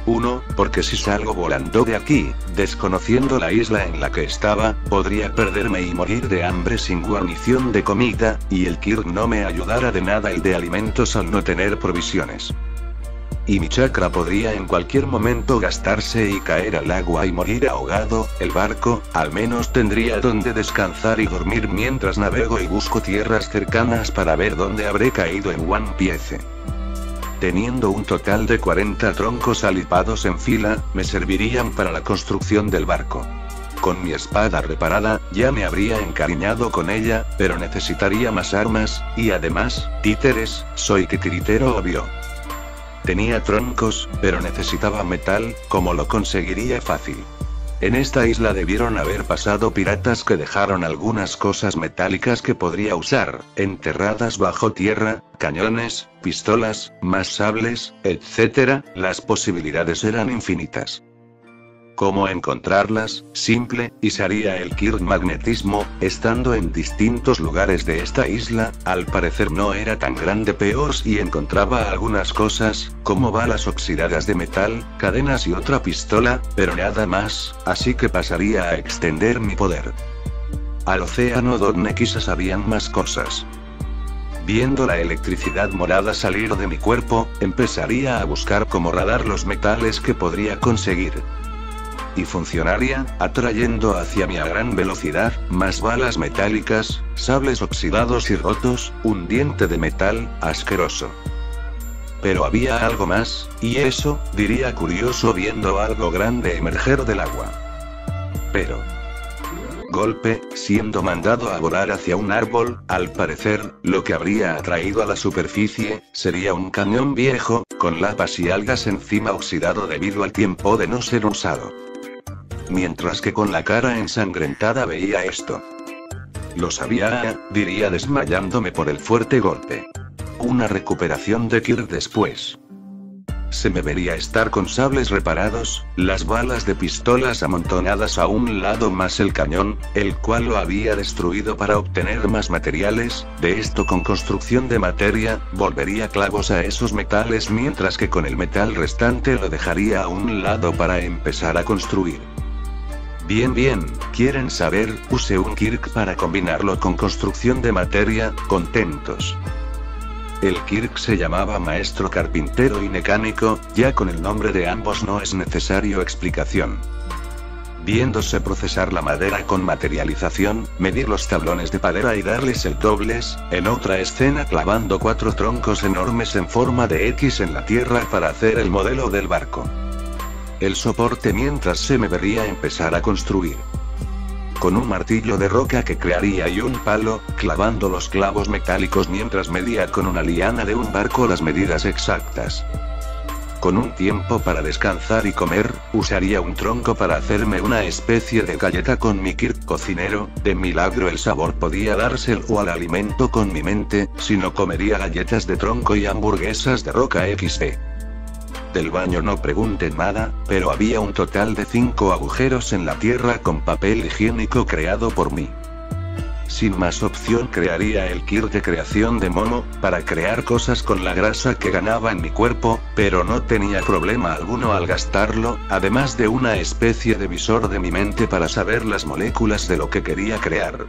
1, porque si salgo volando de aquí, desconociendo la isla en la que estaba, podría perderme y morir de hambre sin guarnición de comida, y el Kirk no me ayudara de nada el de alimentos al no tener provisiones. Y mi chakra podría en cualquier momento gastarse y caer al agua y morir ahogado, el barco, al menos tendría donde descansar y dormir mientras navego y busco tierras cercanas para ver dónde habré caído en One Piece. Teniendo un total de 40 troncos alipados en fila, me servirían para la construcción del barco. Con mi espada reparada, ya me habría encariñado con ella, pero necesitaría más armas, y además, títeres, soy titiritero obvio. Tenía troncos, pero necesitaba metal, ¿cómo lo conseguiría fácil? En esta isla debieron haber pasado piratas que dejaron algunas cosas metálicas que podría usar, enterradas bajo tierra, cañones, pistolas, más sables, etc. Las posibilidades eran infinitas. ¿Cómo encontrarlas? Simple, y sería el Kirk magnetismo, estando en distintos lugares de esta isla, al parecer no era tan grande peor si encontraba algunas cosas, como balas oxidadas de metal, cadenas y otra pistola, pero nada más, así que pasaría a extender mi poder al océano donde quizás habían más cosas. Viendo la electricidad morada salir de mi cuerpo, empezaría a buscar como radar los metales que podría conseguir. Y funcionaría, atrayendo hacia mí a gran velocidad, más balas metálicas, sables oxidados y rotos, un diente de metal, asqueroso. Pero había algo más, y eso, diría curioso viendo algo grande emerger del agua. Pero... golpe, siendo mandado a volar hacia un árbol, al parecer, lo que habría atraído a la superficie, sería un cañón viejo, con lapas y algas encima oxidado debido al tiempo de no ser usado. Mientras que con la cara ensangrentada veía esto. Lo sabía, diría desmayándome por el fuerte golpe. Una recuperación de Kirk después. se me vería estar con sables reparados, las balas de pistolas amontonadas a un lado más el cañón, el cual lo había destruido para obtener más materiales, de esto con construcción de materia, volvería clavos a esos metales mientras que con el metal restante lo dejaría a un lado para empezar a construir. Bien, ¿quieren saber? Usé un Kirk para combinarlo con construcción de materia, contentos. El Kirk se llamaba Maestro Carpintero y Mecánico, ya con el nombre de ambos no es necesario explicación. Viéndose procesar la madera con materialización, medir los tablones de madera y darles el dobles, en otra escena clavando 4 troncos enormes en forma de X en la tierra para hacer el modelo del barco. El soporte mientras se me vería empezar a construir. Con un martillo de roca que crearía y un palo, clavando los clavos metálicos mientras medía con una liana de un barco las medidas exactas. Con un tiempo para descansar y comer, usaría un tronco para hacerme una especie de galleta con mi Kirk cocinero, de milagro el sabor podía dárselo al alimento con mi mente, si no comería galletas de tronco y hamburguesas de roca XD. Del baño no pregunten nada, pero había un total de 5 agujeros en la tierra con papel higiénico creado por mí. Sin más opción crearía el Kirk de creación de mono, para crear cosas con la grasa que ganaba en mi cuerpo, pero no tenía problema alguno al gastarlo, además de una especie de visor de mi mente para saber las moléculas de lo que quería crear.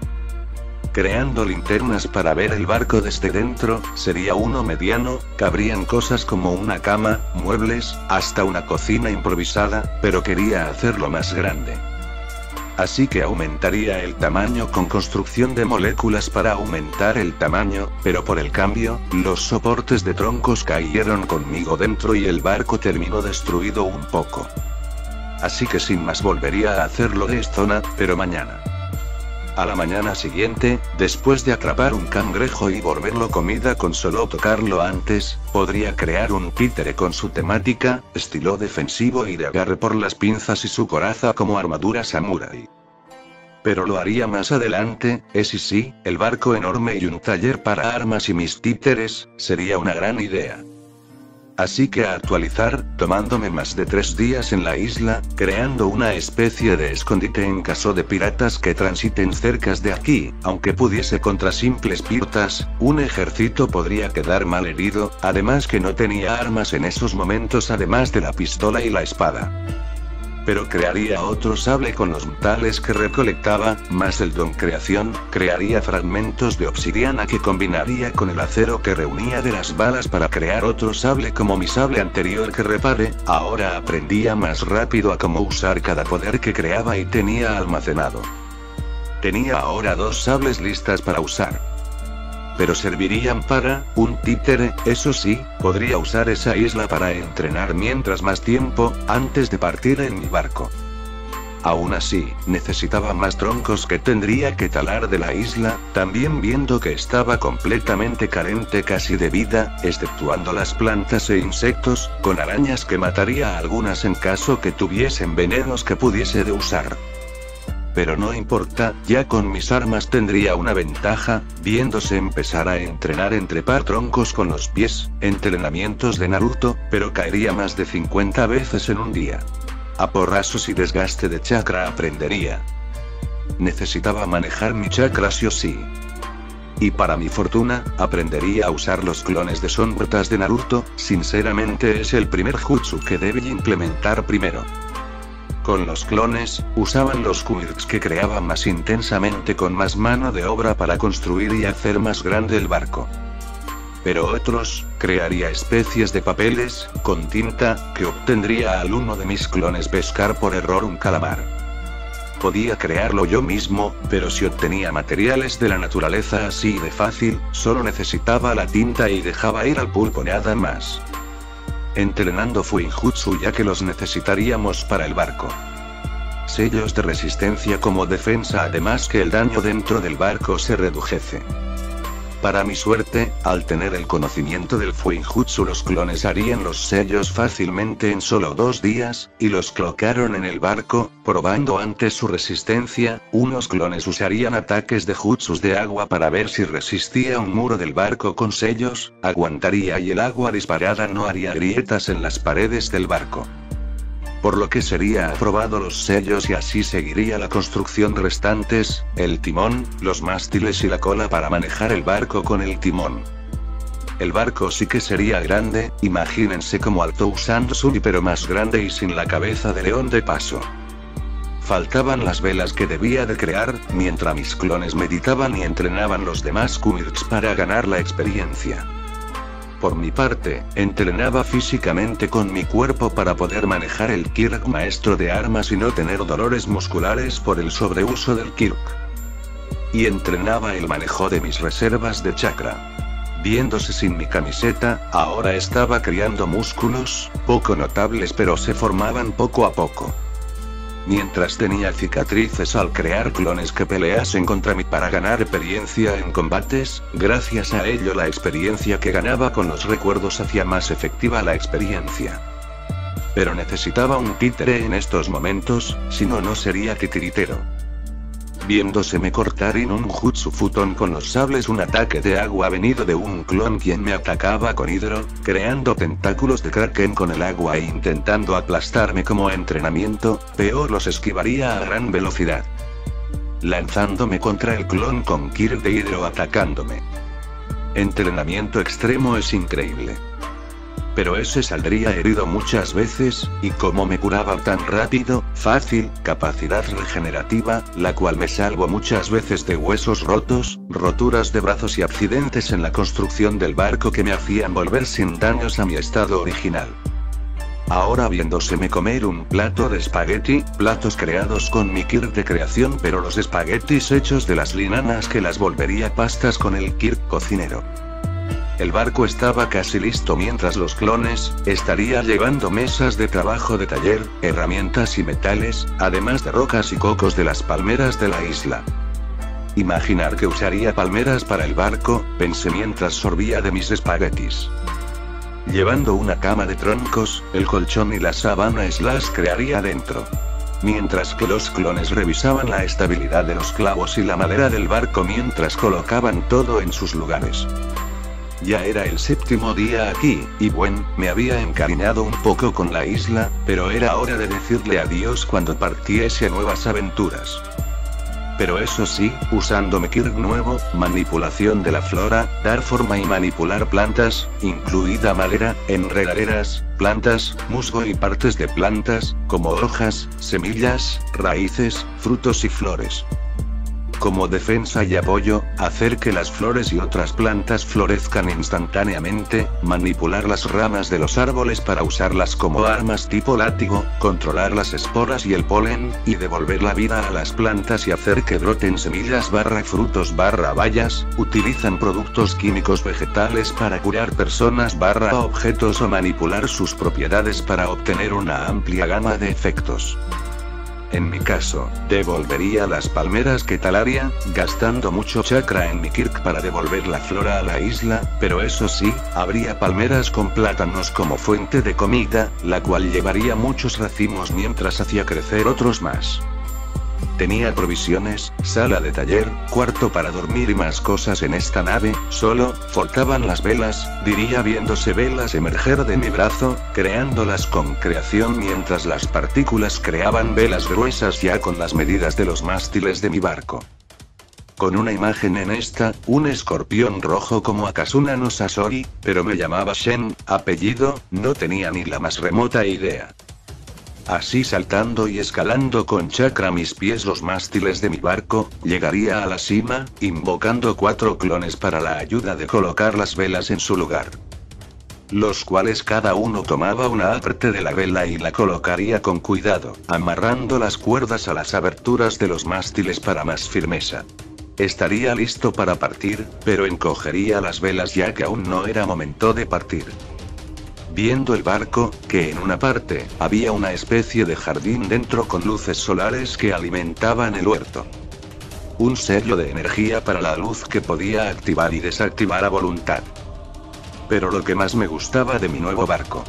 Creando linternas para ver el barco desde dentro, sería uno mediano, cabrían cosas como una cama, muebles, hasta una cocina improvisada, pero quería hacerlo más grande. Así que aumentaría el tamaño con construcción de moléculas para aumentar el tamaño, pero por el cambio, los soportes de troncos cayeron conmigo dentro y el barco terminó destruido un poco. Así que sin más volvería a hacerlo de zona, pero mañana. A la mañana siguiente, después de atrapar un cangrejo y volverlo comida con solo tocarlo antes, podría crear un títere con su temática, estilo defensivo y de agarre por las pinzas y su coraza como armadura samurái. Pero lo haría más adelante, sí, el barco enorme y un taller para armas y mis títeres, sería una gran idea. Así que a actualizar, tomándome más de 3 días en la isla, creando una especie de escondite en caso de piratas que transiten cerca de aquí, aunque pudiese contra simples piratas, un ejército podría quedar mal herido, además que no tenía armas en esos momentos además de la pistola y la espada. Pero crearía otro sable con los metales que recolectaba, más el don creación, crearía fragmentos de obsidiana que combinaría con el acero que reunía de las balas para crear otro sable como mi sable anterior que reparé, ahora aprendía más rápido a cómo usar cada poder que creaba y tenía almacenado. Tenía ahora 2 sables listas para usar. Pero servirían para un títere, eso sí, podría usar esa isla para entrenar mientras más tiempo, antes de partir en mi barco. Aún así, necesitaba más troncos que tendría que talar de la isla, también viendo que estaba completamente carente casi de vida, exceptuando las plantas e insectos, con arañas que mataría a algunas en caso que tuviesen venenos que pudiese de usar. Pero no importa, ya con mis armas tendría una ventaja, viéndose empezar a entrenar en trepar troncos con los pies, entrenamientos de Naruto, pero caería más de 50 veces en un día. A porrazos y desgaste de chakra aprendería. Necesitaba manejar mi chakra sí o sí. Y para mi fortuna, aprendería a usar los clones de sombras de Naruto, sinceramente es el primer jutsu que debe implementar primero. Con los clones, usaban los quirks que creaban más intensamente con más mano de obra para construir y hacer más grande el barco. Pero otros, crearía especies de papeles, con tinta, que obtendría al uno de mis clones pescar por error un calamar. Podía crearlo yo mismo, pero si obtenía materiales de la naturaleza así de fácil, solo necesitaba la tinta y dejaba ir al pulpo nada más. Entrenando Fuinjutsu ya que los necesitaríamos para el barco. Sellos de resistencia como defensa además que el daño dentro del barco se redujese. Para mi suerte, al tener el conocimiento del Fuinjutsu, los clones harían los sellos fácilmente en solo 2 días, y los colocaron en el barco, probando antes su resistencia. Unos clones usarían ataques de jutsus de agua para ver si resistía un muro del barco con sellos, aguantaría y el agua disparada no haría grietas en las paredes del barco. Por lo que sería aprobado los sellos y así seguiría la construcción restantes, el timón, los mástiles y la cola para manejar el barco con el timón. El barco sí que sería grande, imagínense como Alto usando Suri pero más grande y sin la cabeza de león de paso. Faltaban las velas que debía de crear, mientras mis clones meditaban y entrenaban los demás Kumirks para ganar la experiencia. Por mi parte, entrenaba físicamente con mi cuerpo para poder manejar el Kirk maestro de armas y no tener dolores musculares por el sobreuso del Kirk. Y entrenaba el manejo de mis reservas de chakra. Viéndose sin mi camiseta, ahora estaba creando músculos, poco notables pero se formaban poco a poco. Mientras tenía cicatrices al crear clones que peleasen contra mí para ganar experiencia en combates, gracias a ello la experiencia que ganaba con los recuerdos hacía más efectiva la experiencia. Pero necesitaba un títere en estos momentos, si no no sería titiritero. Viéndoseme cortar en un jutsu futon con los sables un ataque de agua venido de un clon quien me atacaba con hidro, creando tentáculos de kraken con el agua e intentando aplastarme como entrenamiento, peor los esquivaría a gran velocidad. Lanzándome contra el clon con Kirk de hidro atacándome. Entrenamiento extremo es increíble. Pero ese saldría herido muchas veces, y como me curaba tan rápido, fácil, capacidad regenerativa, la cual me salvó muchas veces de huesos rotos, roturas de brazos y accidentes en la construcción del barco que me hacían volver sin daños a mi estado original. Ahora viéndoseme comer un plato de espagueti, platos creados con mi Kirk de creación pero los espaguetis hechos de las linanas que las volvería pastas con el Kirk cocinero. El barco estaba casi listo mientras los clones, estaría llevando mesas de trabajo de taller, herramientas y metales, además de rocas y cocos de las palmeras de la isla. Imaginar que usaría palmeras para el barco, pensé mientras sorbía de mis espaguetis. Llevando una cama de troncos, el colchón y la sábana las crearía dentro. Mientras que los clones revisaban la estabilidad de los clavos y la madera del barco mientras colocaban todo en sus lugares. Ya era el 7º día aquí, y bueno, me había encariñado un poco con la isla, pero era hora de decirle adiós cuando partiese a nuevas aventuras. Pero eso sí, usando mi Kirk nuevo, manipulación de la flora, dar forma y manipular plantas, incluida madera, enredaderas, plantas, musgo y partes de plantas, como hojas, semillas, raíces, frutos y flores. Como defensa y apoyo, hacer que las flores y otras plantas florezcan instantáneamente, manipular las ramas de los árboles para usarlas como armas tipo látigo, controlar las esporas y el polen, y devolver la vida a las plantas y hacer que broten semillas frutos bayas, utilizan productos químicos vegetales para curar personas objetos o manipular sus propiedades para obtener una amplia gama de efectos. En mi caso, devolvería las palmeras que talaría, gastando mucho chakra en mi Kirk para devolver la flora a la isla, pero eso sí, habría palmeras con plátanos como fuente de comida, la cual llevaría muchos racimos mientras hacía crecer otros más. Tenía provisiones, sala de taller, cuarto para dormir y más cosas en esta nave, solo, faltaban las velas, diría viéndose velas emerger de mi brazo, creándolas con creación mientras las partículas creaban velas gruesas ya con las medidas de los mástiles de mi barco. Con una imagen en esta, un escorpión rojo como Akasuna no Sasori, pero me llamaba Shen, apellido, no tenía ni la más remota idea. Así saltando y escalando con chakra mis pies los mástiles de mi barco, llegaría a la cima, invocando 4 clones para la ayuda de colocar las velas en su lugar. Los cuales cada uno tomaba una parte de la vela y la colocaría con cuidado, amarrando las cuerdas a las aberturas de los mástiles para más firmeza. Estaría listo para partir, pero encogería las velas ya que aún no era momento de partir. Viendo el barco, que en una parte, había una especie de jardín dentro con luces solares que alimentaban el huerto. un sello de energía para la luz que podía activar y desactivar a voluntad. Pero lo que más me gustaba de mi nuevo barco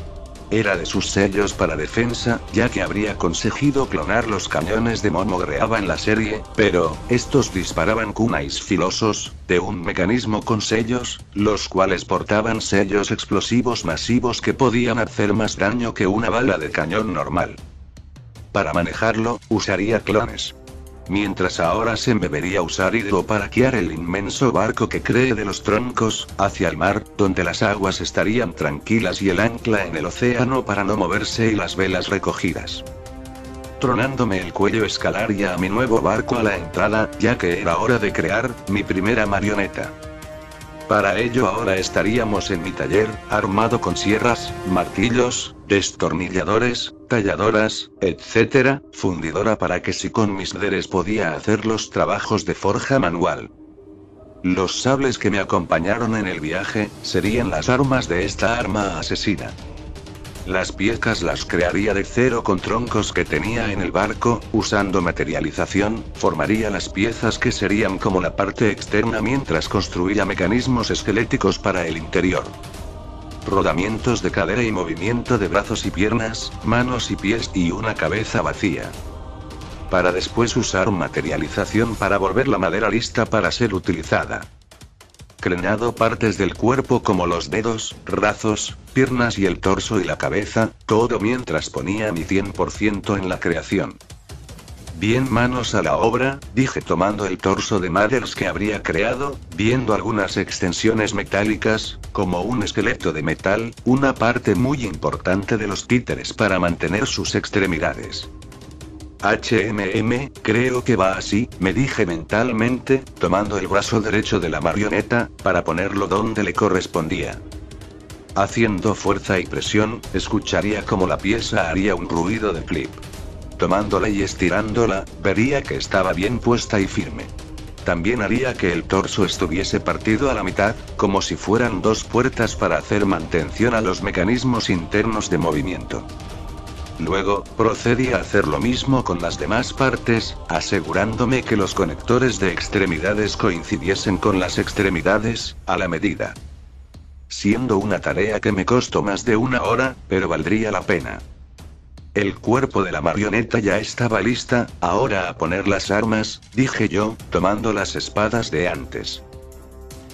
era de sus sellos para defensa, ya que habría conseguido clonar los cañones de Momo Greava en la serie, pero estos disparaban kunais filosos, de un mecanismo con sellos, los cuales portaban sellos explosivos masivos que podían hacer más daño que una bala de cañón normal. Para manejarlo, usaría clones. Mientras ahora se me vería usar hidro para guiar el inmenso barco que cree de los troncos, hacia el mar, donde las aguas estarían tranquilas y el ancla en el océano para no moverse y las velas recogidas. Tronándome el cuello escalaría a mi nuevo barco a la entrada, ya que era hora de crear mi primera marioneta. Para ello ahora estaríamos en mi taller, armado con sierras, martillos, destornilladores, talladoras, etc., fundidora para que si con mis dedos podía hacer los trabajos de forja manual. Los sables que me acompañaron en el viaje, serían las armas de esta arma asesina. Las piezas las crearía de cero con troncos que tenía en el barco, usando materialización, formaría las piezas que serían como la parte externa mientras construía mecanismos esqueléticos para el interior. Rodamientos de cadera y movimiento de brazos y piernas, manos y pies y una cabeza vacía. Para después usar materialización para volver la madera lista para ser utilizada. Crenado partes del cuerpo como los dedos, brazos, piernas y el torso y la cabeza, todo mientras ponía mi 100% en la creación. Bien, manos a la obra, dije tomando el torso de Mothers que habría creado, viendo algunas extensiones metálicas, como un esqueleto de metal, una parte muy importante de los títeres para mantener sus extremidades. Creo que va así, me dije mentalmente, tomando el brazo derecho de la marioneta, para ponerlo donde le correspondía. Haciendo fuerza y presión, escucharía como la pieza haría un ruido de clip. Tomándola y estirándola, vería que estaba bien puesta y firme. También haría que el torso estuviese partido a la mitad, como si fueran dos puertas para hacer mantención a los mecanismos internos de movimiento. Luego, procedí a hacer lo mismo con las demás partes, asegurándome que los conectores de extremidades coincidiesen con las extremidades, a la medida. Siendo una tarea que me costó más de 1 hora, pero valdría la pena. El cuerpo de la marioneta ya estaba lista, ahora a poner las armas, dije yo, tomando las espadas de antes.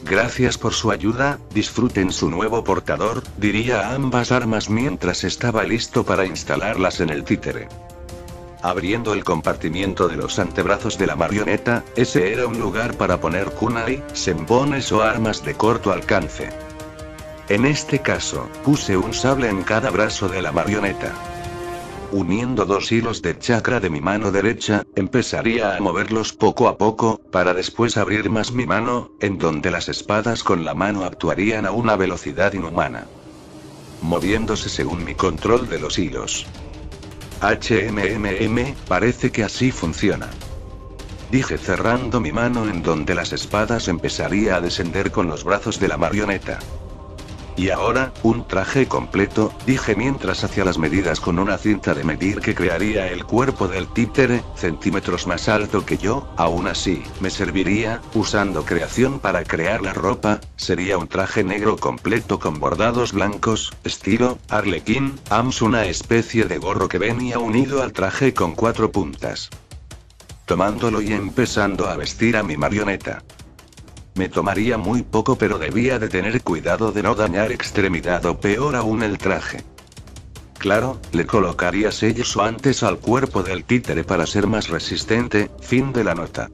Gracias por su ayuda, disfruten su nuevo portador, diría a ambas armas mientras estaba listo para instalarlas en el títere. Abriendo el compartimiento de los antebrazos de la marioneta, ese era un lugar para poner kunai, sembones o armas de corto alcance. En este caso, puse un sable en cada brazo de la marioneta. Uniendo 2 hilos de chakra de mi mano derecha, empezaría a moverlos poco a poco, para después abrir más mi mano, en donde las espadas con la mano actuarían a una velocidad inhumana. Moviéndose según mi control de los hilos. Parece que así funciona. Dije cerrando mi mano en donde las espadas empezaría a descender con los brazos de la marioneta. Y ahora, un traje completo, dije mientras hacía las medidas con una cinta de medir que crearía el cuerpo del títere, centímetros más alto que yo, aún así, me serviría, usando creación para crear la ropa, sería un traje negro completo con bordados blancos, estilo, Arlequín, una especie de gorro que venía unido al traje con 4 puntas. Tomándolo y empezando a vestir a mi marioneta. Me tomaría muy poco pero debía de tener cuidado de no dañar extremidad o peor aún el traje. Claro, le colocaría sellos o antes al cuerpo del títere para ser más resistente, fin de la nota.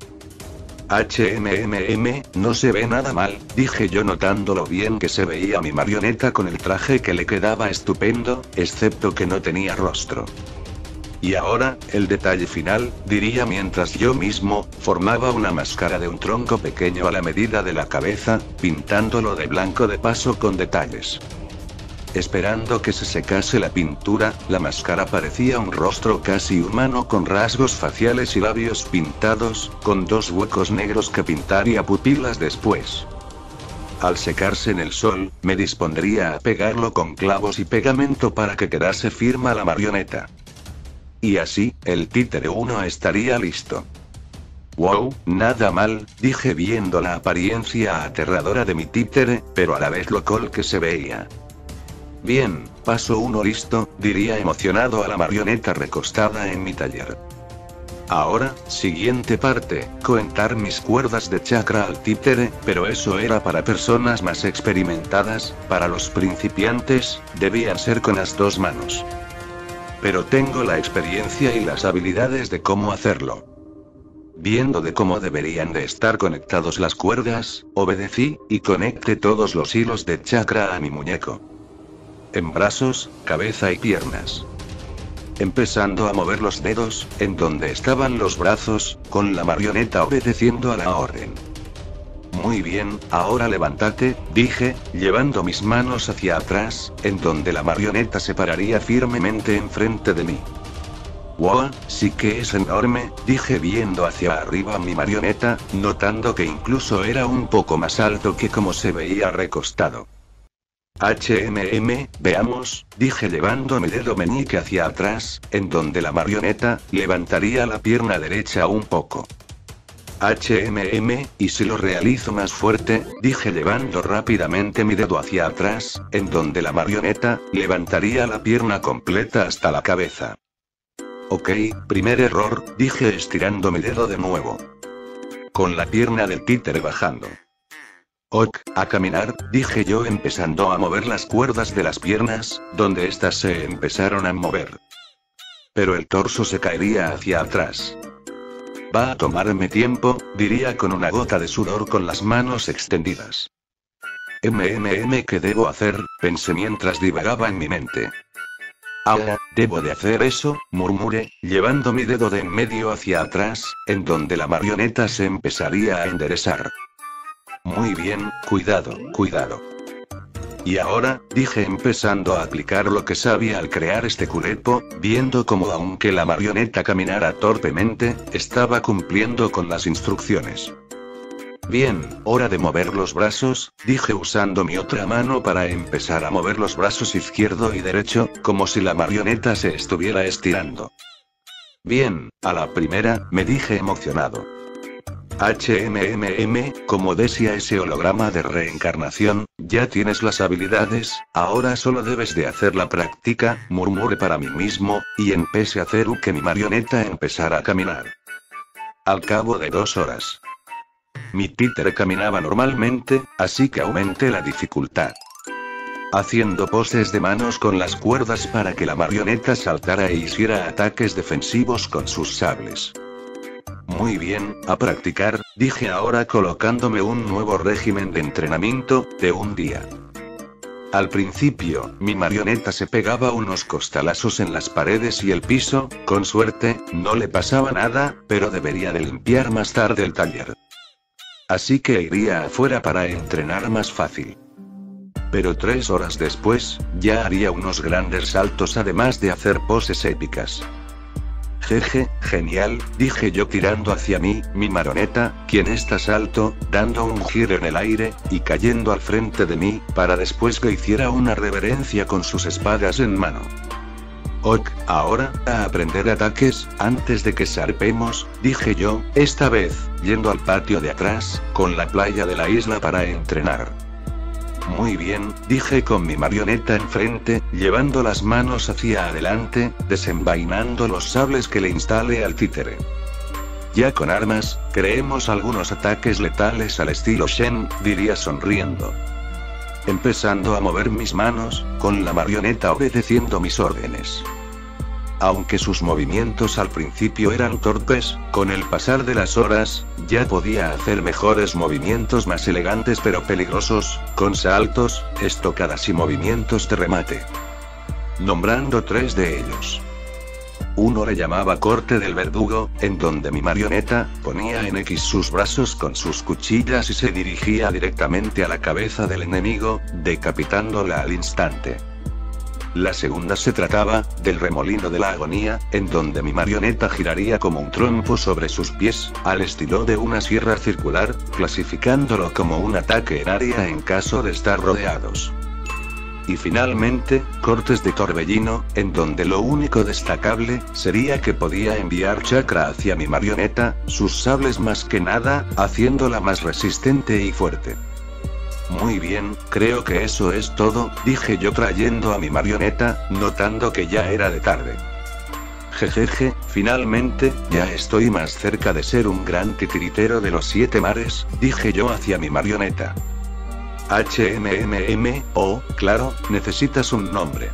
No se ve nada mal, dije yo notando lo bien que se veía mi marioneta con el traje que le quedaba estupendo, excepto que no tenía rostro. Y ahora, el detalle final, diría mientras yo mismo, formaba una máscara de un tronco pequeño a la medida de la cabeza, pintándolo de blanco de paso con detalles. Esperando que se secase la pintura, la máscara parecía un rostro casi humano con rasgos faciales y labios pintados, con 2 huecos negros que pintaría pupilas después. Al secarse en el sol, me dispondría a pegarlo con clavos y pegamento para que quedase firme la marioneta. Y así, el títere 1 estaría listo. Wow, nada mal, dije viendo la apariencia aterradora de mi títere, pero a la vez lo cool que se veía. Bien, paso 1 listo, diría emocionado a la marioneta recostada en mi taller. Ahora, siguiente parte, conectar mis cuerdas de chakra al títere, pero eso era para personas más experimentadas, para los principiantes, debían ser con las 2 manos. Pero tengo la experiencia y las habilidades de cómo hacerlo. Viendo de cómo deberían de estar conectados las cuerdas, obedecí, y conecté todos los hilos de chakra a mi muñeco. En brazos, cabeza y piernas. Empezando a mover los dedos, en donde estaban los brazos, con la marioneta obedeciendo a la orden. Muy bien, ahora levántate, dije, llevando mis manos hacia atrás, en donde la marioneta se pararía firmemente enfrente de mí. ¡Wow! Sí que es enorme, dije viendo hacia arriba a mi marioneta, notando que incluso era un poco más alto que como se veía recostado. Veamos, dije llevando mi dedo meñique hacia atrás, en donde la marioneta levantaría la pierna derecha un poco. ¿Y si lo realizo más fuerte? Dije llevando rápidamente mi dedo hacia atrás, en donde la marioneta levantaría la pierna completa hasta la cabeza. Ok, primer error, dije estirando mi dedo de nuevo. Con la pierna del títere bajando. Ok, a caminar, dije yo empezando a mover las cuerdas de las piernas, donde éstas se empezaron a mover. Pero el torso se caería hacia atrás. Va a tomarme tiempo, diría con una gota de sudor con las manos extendidas. ¿Qué debo hacer? Pensé mientras divagaba en mi mente. Ahora, debo de hacer eso, murmuré, llevando mi dedo de en medio hacia atrás, en donde la marioneta se empezaría a enderezar. Muy bien, cuidado, cuidado. Y ahora, dije empezando a aplicar lo que sabía al crear este cuerpo, viendo como aunque la marioneta caminara torpemente, estaba cumpliendo con las instrucciones. Bien, hora de mover los brazos, dije usando mi otra mano para empezar a mover los brazos izquierdo y derecho, como si la marioneta se estuviera estirando. Bien, a la primera, me dije emocionado. Como decía ese holograma de reencarnación, ya tienes las habilidades, ahora solo debes de hacer la práctica, murmuré para mí mismo, y empecé a hacer que mi marioneta empezara a caminar. Al cabo de 2 horas. Mi títere caminaba normalmente, así que aumenté la dificultad. Haciendo poses de manos con las cuerdas para que la marioneta saltara e hiciera ataques defensivos con sus sables. Muy bien, a practicar, dije ahora colocándome un nuevo régimen de entrenamiento, de un día. Al principio, mi marioneta se pegaba unos costalazos en las paredes y el piso, con suerte, no le pasaba nada, pero debería de limpiar más tarde el taller. Así que iría afuera para entrenar más fácil. Pero 3 horas después, ya haría unos grandes saltos además de hacer poses épicas. Jeje, genial, dije yo tirando hacia mí, mi marioneta, quien está salto, dando un giro en el aire, y cayendo al frente de mí, para después que hiciera una reverencia con sus espadas en mano. Ok, ahora, a aprender ataques, antes de que zarpemos, dije yo, esta vez, yendo al patio de atrás, con la playa de la isla para entrenar. Muy bien, dije con mi marioneta enfrente, llevando las manos hacia adelante, desenvainando los sables que le instalé al títere. Ya con armas, creemos algunos ataques letales al estilo Shen, diría sonriendo. Empezando a mover mis manos, con la marioneta obedeciendo mis órdenes. Aunque sus movimientos al principio eran torpes, con el pasar de las horas, ya podía hacer mejores movimientos más elegantes pero peligrosos, con saltos, estocadas y movimientos de remate. Nombrando 3 de ellos. Uno le llamaba corte del verdugo, en donde mi marioneta ponía en X sus brazos con sus cuchillas y se dirigía directamente a la cabeza del enemigo, decapitándola al instante. La segunda se trataba del remolino de la agonía, en donde mi marioneta giraría como un trompo sobre sus pies, al estilo de una sierra circular, clasificándolo como un ataque en área en caso de estar rodeados. Y finalmente, cortes de torbellino, en donde lo único destacable, sería que podía enviar chakra hacia mi marioneta, sus sables más que nada, haciéndola más resistente y fuerte. Muy bien, creo que eso es todo, dije yo trayendo a mi marioneta, notando que ya era de tarde. Jejeje, finalmente, ya estoy más cerca de ser un gran titiritero de los 7 mares, dije yo hacia mi marioneta. Oh, claro, necesitas un nombre.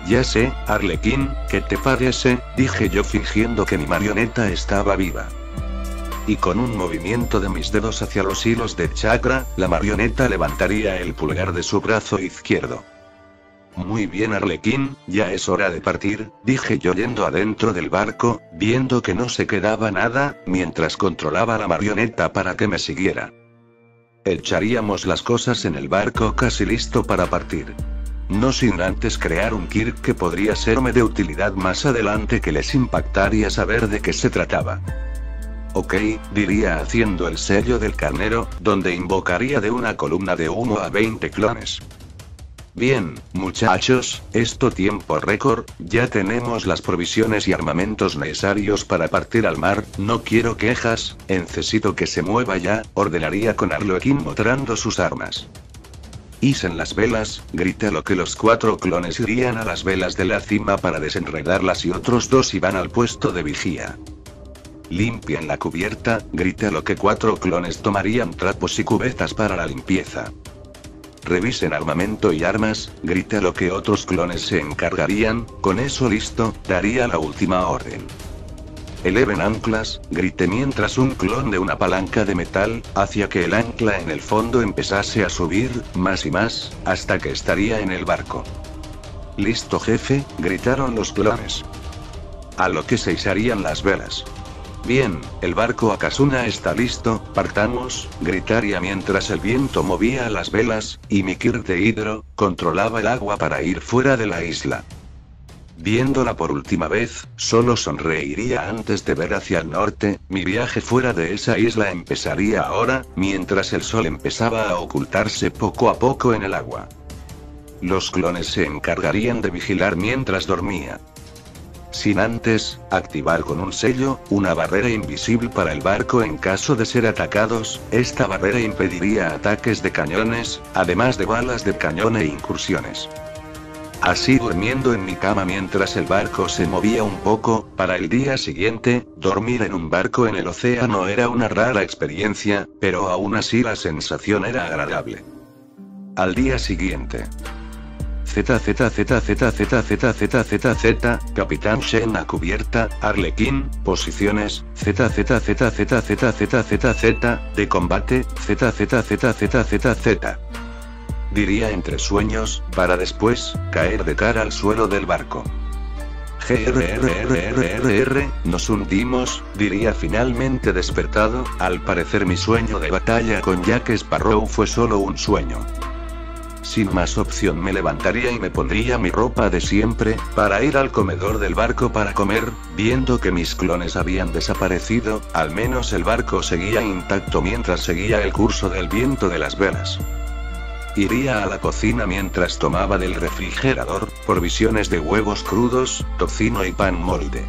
Ya sé, Arlequín, ¿qué te parece? Dije yo fingiendo que mi marioneta estaba viva. Y con un movimiento de mis dedos hacia los hilos de chakra, la marioneta levantaría el pulgar de su brazo izquierdo. Muy bien, Arlequín, ya es hora de partir, dije yo yendo adentro del barco, viendo que no se quedaba nada, mientras controlaba la marioneta para que me siguiera. Echaríamos las cosas en el barco casi listo para partir. No sin antes crear un Kirk que podría serme de utilidad más adelante que les impactaría saber de qué se trataba. Ok, diría haciendo el sello del carnero, donde invocaría de una columna de humo a 20 clones. Bien, muchachos, esto tiempo récord, ya tenemos las provisiones y armamentos necesarios para partir al mar, no quiero quejas, necesito que se mueva ya, ordenaría con Arlequín mostrando sus armas. Isen las velas, grité lo que los 4 clones irían a las velas de la cima para desenredarlas y otros 2 iban al puesto de vigía. Limpien la cubierta, grité lo que 4 clones tomarían trapos y cubetas para la limpieza. Revisen armamento y armas, grité lo que otros clones se encargarían, con eso listo, daría la última orden. Eleven anclas, grité mientras un clon de una palanca de metal, hacía que el ancla en el fondo empezase a subir, más y más, hasta que estaría en el barco. Listo jefe, gritaron los clones. A lo que se izarían las velas. Bien, el barco Akasuna está listo, partamos, gritaría mientras el viento movía las velas, y mi Kirk de hidro, controlaba el agua para ir fuera de la isla. Viéndola por última vez, solo sonreiría antes de ver hacia el norte, mi viaje fuera de esa isla empezaría ahora, mientras el sol empezaba a ocultarse poco a poco en el agua. Los clones se encargarían de vigilar mientras dormía. Sin antes, activar con un sello, una barrera invisible para el barco en caso de ser atacados, esta barrera impediría ataques de cañones, además de balas de cañón e incursiones. Así durmiendo en mi cama mientras el barco se movía un poco, para el día siguiente, dormir en un barco en el océano era una rara experiencia, pero aún así la sensación era agradable. Al día siguiente. Capitán Shen a cubierta, Arlequín, posiciones, de combate, diría entre sueños, para después, caer de cara al suelo del barco. Nos hundimos, diría finalmente despertado, al parecer mi sueño de batalla con Jack Sparrow fue solo un sueño. Sin más opción me levantaría y me pondría mi ropa de siempre, para ir al comedor del barco para comer, viendo que mis clones habían desaparecido, al menos el barco seguía intacto mientras seguía el curso del viento de las velas. Iría a la cocina mientras tomaba del refrigerador, provisiones de huevos crudos, tocino y pan molde.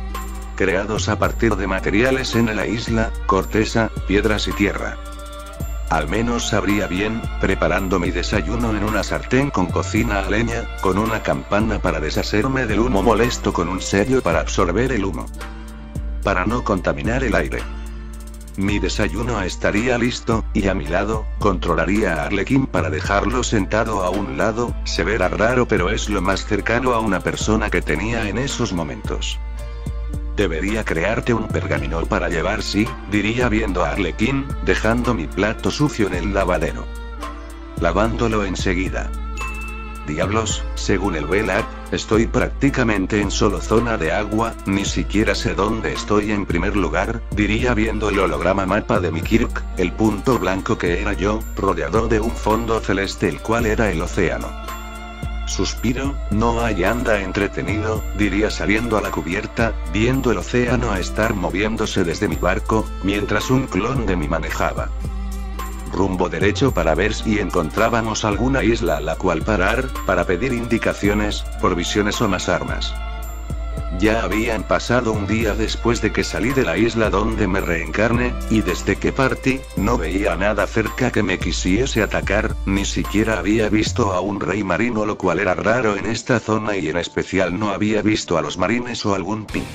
Creados a partir de materiales en la isla, corteza, piedras y tierra. Al menos sabría bien, preparando mi desayuno en una sartén con cocina a leña, con una campana para deshacerme del humo molesto con un sello para absorber el humo. Para no contaminar el aire. Mi desayuno estaría listo, y a mi lado, controlaría a Arlequín para dejarlo sentado a un lado, se verá raro pero es lo más cercano a una persona que tenía en esos momentos. Debería crearte un pergamino para llevar, sí, diría viendo a Arlequín, dejando mi plato sucio en el lavadero. Lavándolo enseguida. Diablos, según el VLAC, estoy prácticamente en solo zona de agua, ni siquiera sé dónde estoy en primer lugar, diría viendo el holograma mapa de mi Kirk, el punto blanco que era yo, rodeado de un fondo celeste el cual era el océano. Suspiro, no hay anda entretenido, diría saliendo a la cubierta, viendo el océano a estar moviéndose desde mi barco, mientras un clon de mí manejaba. rumbo derecho para ver si encontrábamos alguna isla a la cual parar, para pedir indicaciones, provisiones o más armas. Ya habían pasado un día después de que salí de la isla donde me reencarné, y desde que partí, no veía nada cerca que me quisiese atacar, ni siquiera había visto a un rey marino, lo cual era raro en esta zona, y en especial no había visto a los marines o algún pin.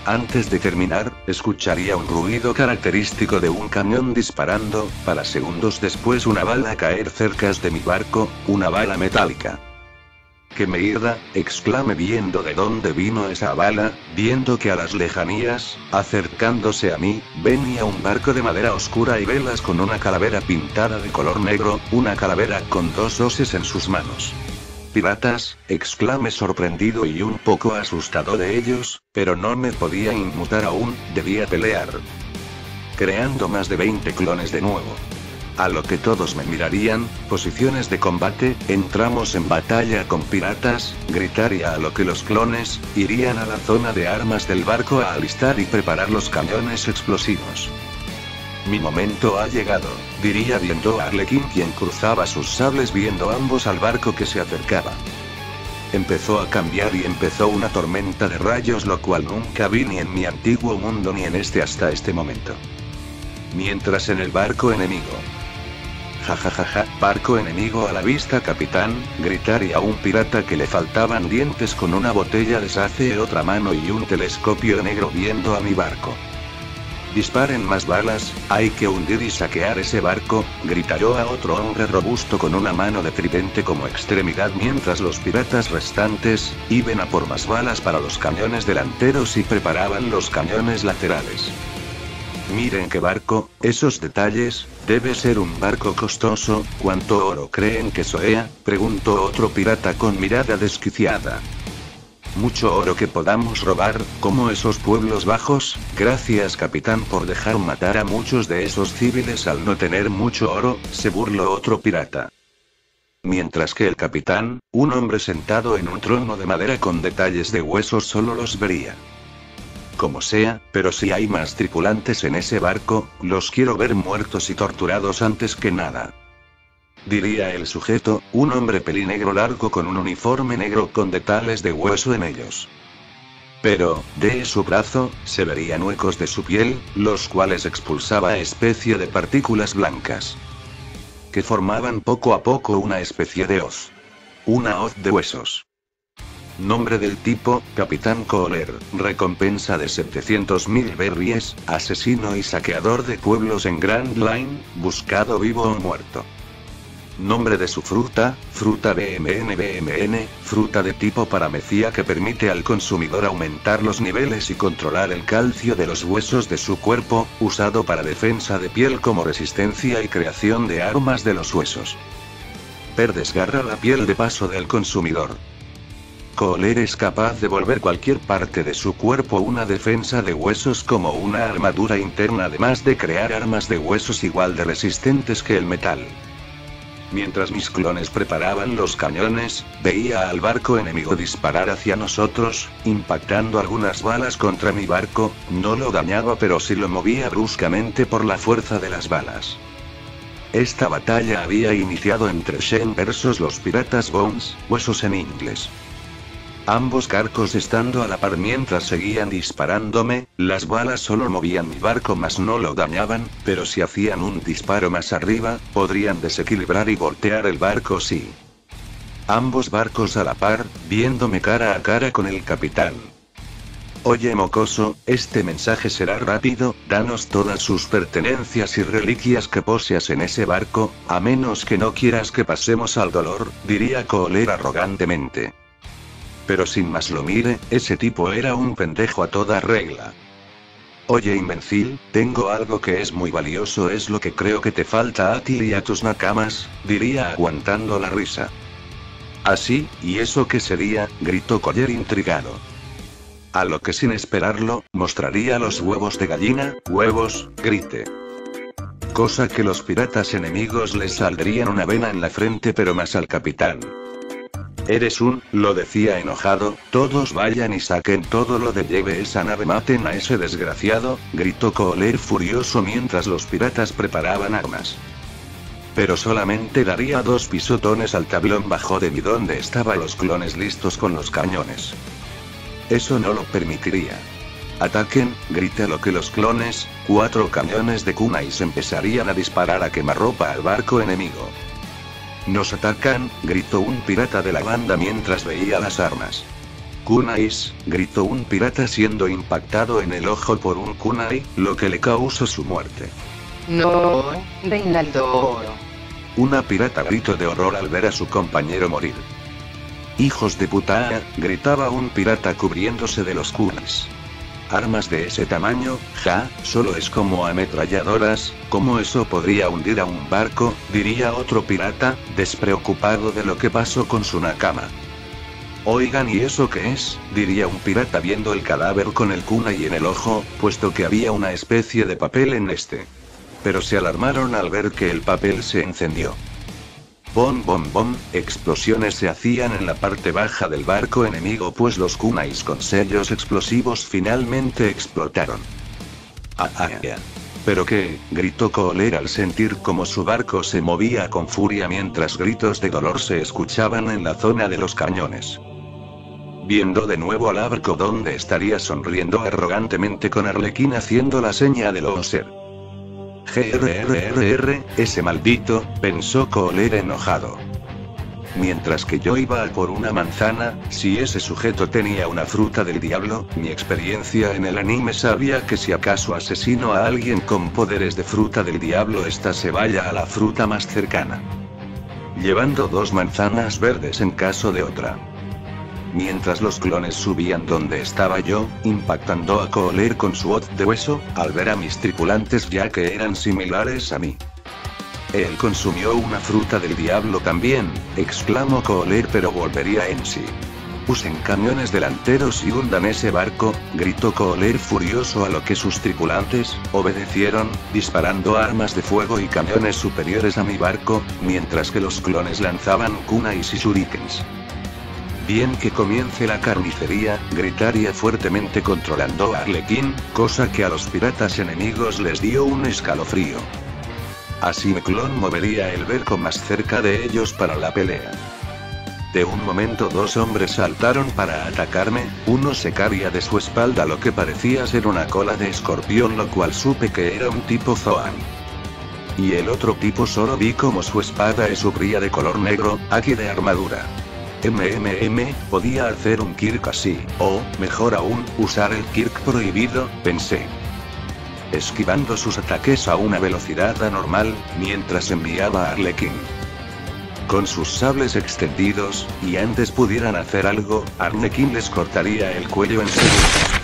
Antes de terminar, escucharía un ruido característico de un cañón disparando, para segundos después una bala caer cerca de mi barco, una bala metálica. ¡Qué mierda!, exclamé viendo de dónde vino esa bala, viendo que a las lejanías, acercándose a mí, venía un barco de madera oscura y velas con una calavera pintada de color negro, una calavera con dos hoces en sus manos. «¡Piratas!», exclamé sorprendido y un poco asustado de ellos, pero no me podía inmutar aún, debía pelear. Creando más de 20 clones de nuevo. A lo que todos me mirarían, posiciones de combate, entramos en batalla con piratas, gritaría a lo que los clones, irían a la zona de armas del barco a alistar y preparar los cañones explosivos. Mi momento ha llegado, diría viendo a Arlequín, quien cruzaba sus sables viendo ambos al barco que se acercaba. Empezó a cambiar y empezó una tormenta de rayos, lo cual nunca vi ni en mi antiguo mundo ni en este hasta este momento. Mientras en el barco enemigo. Jajajaja, barco enemigo a la vista, capitán, gritaría a un pirata que le faltaban dientes con una botella de sace en otra mano y un telescopio negro viendo a mi barco. Disparen más balas, hay que hundir y saquear ese barco, gritó a otro hombre robusto con una mano de tridente como extremidad, mientras los piratas restantes, iban a por más balas para los cañones delanteros y preparaban los cañones laterales. Miren qué barco, esos detalles, debe ser un barco costoso. ¿Cuánto oro creen que sea?, preguntó otro pirata con mirada desquiciada. Mucho oro que podamos robar, como esos pueblos bajos. Gracias, capitán, por dejar matar a muchos de esos civiles al no tener mucho oro, se burló otro pirata. Mientras que el capitán, un hombre sentado en un trono de madera con detalles de huesos, solo los vería. Como sea, pero si hay más tripulantes en ese barco, los quiero ver muertos y torturados antes que nada. Diría el sujeto, un hombre pelinegro largo con un uniforme negro con detalles de hueso en ellos. Pero, de su brazo, se verían huecos de su piel, los cuales expulsaba especie de partículas blancas. Que formaban poco a poco una especie de hoz. Una hoz de huesos. Nombre del tipo, Capitán Kohler, recompensa de 700.000 berries, asesino y saqueador de pueblos en Grand Line, buscado vivo o muerto. Nombre de su fruta, fruta BMN, fruta de tipo paramecia que permite al consumidor aumentar los niveles y controlar el calcio de los huesos de su cuerpo, usado para defensa de piel como resistencia y creación de armas de los huesos. Desgarra la piel de paso del consumidor. Kohler es capaz de volver cualquier parte de su cuerpo una defensa de huesos como una armadura interna, además de crear armas de huesos igual de resistentes que el metal. Mientras mis clones preparaban los cañones, veía al barco enemigo disparar hacia nosotros, impactando algunas balas contra mi barco. No lo dañaba, pero sí lo movía bruscamente por la fuerza de las balas. Esta batalla había iniciado entre Shen versus los piratas Bones, huesos en inglés. Ambos barcos estando a la par mientras seguían disparándome, las balas solo movían mi barco mas no lo dañaban, pero si hacían un disparo más arriba, podrían desequilibrar y voltear el barco sí. Ambos barcos a la par, viéndome cara a cara con el capitán. Oye mocoso, este mensaje será rápido, danos todas sus pertenencias y reliquias que poseas en ese barco, a menos que no quieras que pasemos al dolor, diría Kohler arrogantemente. Pero sin más lo mire, ese tipo era un pendejo a toda regla. Oye imbécil, tengo algo que es muy valioso, es lo que creo que te falta a ti y a tus nakamas, diría aguantando la risa. ¿Así? ¿Y eso qué sería?, gritó Kohler intrigado. A lo que sin esperarlo, mostraría los huevos de gallina, huevos, grite. Cosa que los piratas enemigos les saldrían una vena en la frente, pero más al capitán. Eres un, lo decía enojado, todos vayan y saquen todo lo de lleve esa nave, maten a ese desgraciado, gritó Kohler furioso mientras los piratas preparaban armas. Pero solamente daría 2 pisotones al tablón bajo de mí donde estaban los clones listos con los cañones. Eso no lo permitiría. Ataquen, grité a lo que los clones, 4 cañones de kunais empezarían a disparar a quemarropa al barco enemigo. Nos atacan, gritó un pirata de la banda mientras veía las armas. Kunais, gritó un pirata siendo impactado en el ojo por un kunai, lo que le causó su muerte. No, Reinaldo. Una pirata gritó de horror al ver a su compañero morir. Hijos de puta, gritaba un pirata cubriéndose de los kunais. Armas de ese tamaño, ja, solo es como ametralladoras, ¿cómo eso podría hundir a un barco?, diría otro pirata, despreocupado de lo que pasó con su nakama. Oigan, ¿y eso qué es?, diría un pirata viendo el cadáver con el kunai en el ojo, puesto que había una especie de papel en este. Pero se alarmaron al ver que el papel se encendió. Bom bom bom, explosiones se hacían en la parte baja del barco enemigo pues los kunais con sellos explosivos finalmente explotaron. ¿Pero qué?, gritó Kohler al sentir como su barco se movía con furia mientras gritos de dolor se escuchaban en la zona de los cañones. Viendo de nuevo al barco donde estaría sonriendo arrogantemente con Arlequín haciendo la seña de loser. Ese maldito, pensó Kohler enojado. Mientras que yo iba a por una manzana, si ese sujeto tenía una fruta del diablo, mi experiencia en el anime sabía que si acaso asesino a alguien con poderes de fruta del diablo esta se vaya a la fruta más cercana. Llevando 2 manzanas verdes en caso de otra. Mientras los clones subían donde estaba yo, impactando a Kohler con su hoz de hueso, al ver a mis tripulantes ya que eran similares a mí. Él consumió una fruta del diablo también, exclamó Kohler pero volvería en sí. Usen camiones delanteros y hundan ese barco, gritó Kohler furioso a lo que sus tripulantes, obedecieron, disparando armas de fuego y camiones superiores a mi barco, mientras que los clones lanzaban kunais y shurikens. Bien que comience la carnicería, gritaría fuertemente controlando a Arlequín, cosa que a los piratas enemigos les dio un escalofrío. Así mi clon movería el barco más cerca de ellos para la pelea. De un momento 2 hombres saltaron para atacarme, uno se caía de su espalda lo que parecía ser una cola de escorpión lo cual supe que era un tipo Zoan. Y el otro tipo solo vi como su espada escurría de color negro, aquí de armadura. Podía hacer un Kirk así, o, mejor aún, usar el Kirk prohibido, pensé. Esquivando sus ataques a una velocidad anormal, mientras enviaba a Arlequín. Con sus sables extendidos, y antes pudieran hacer algo, Arlequín les cortaría el cuello en segundos.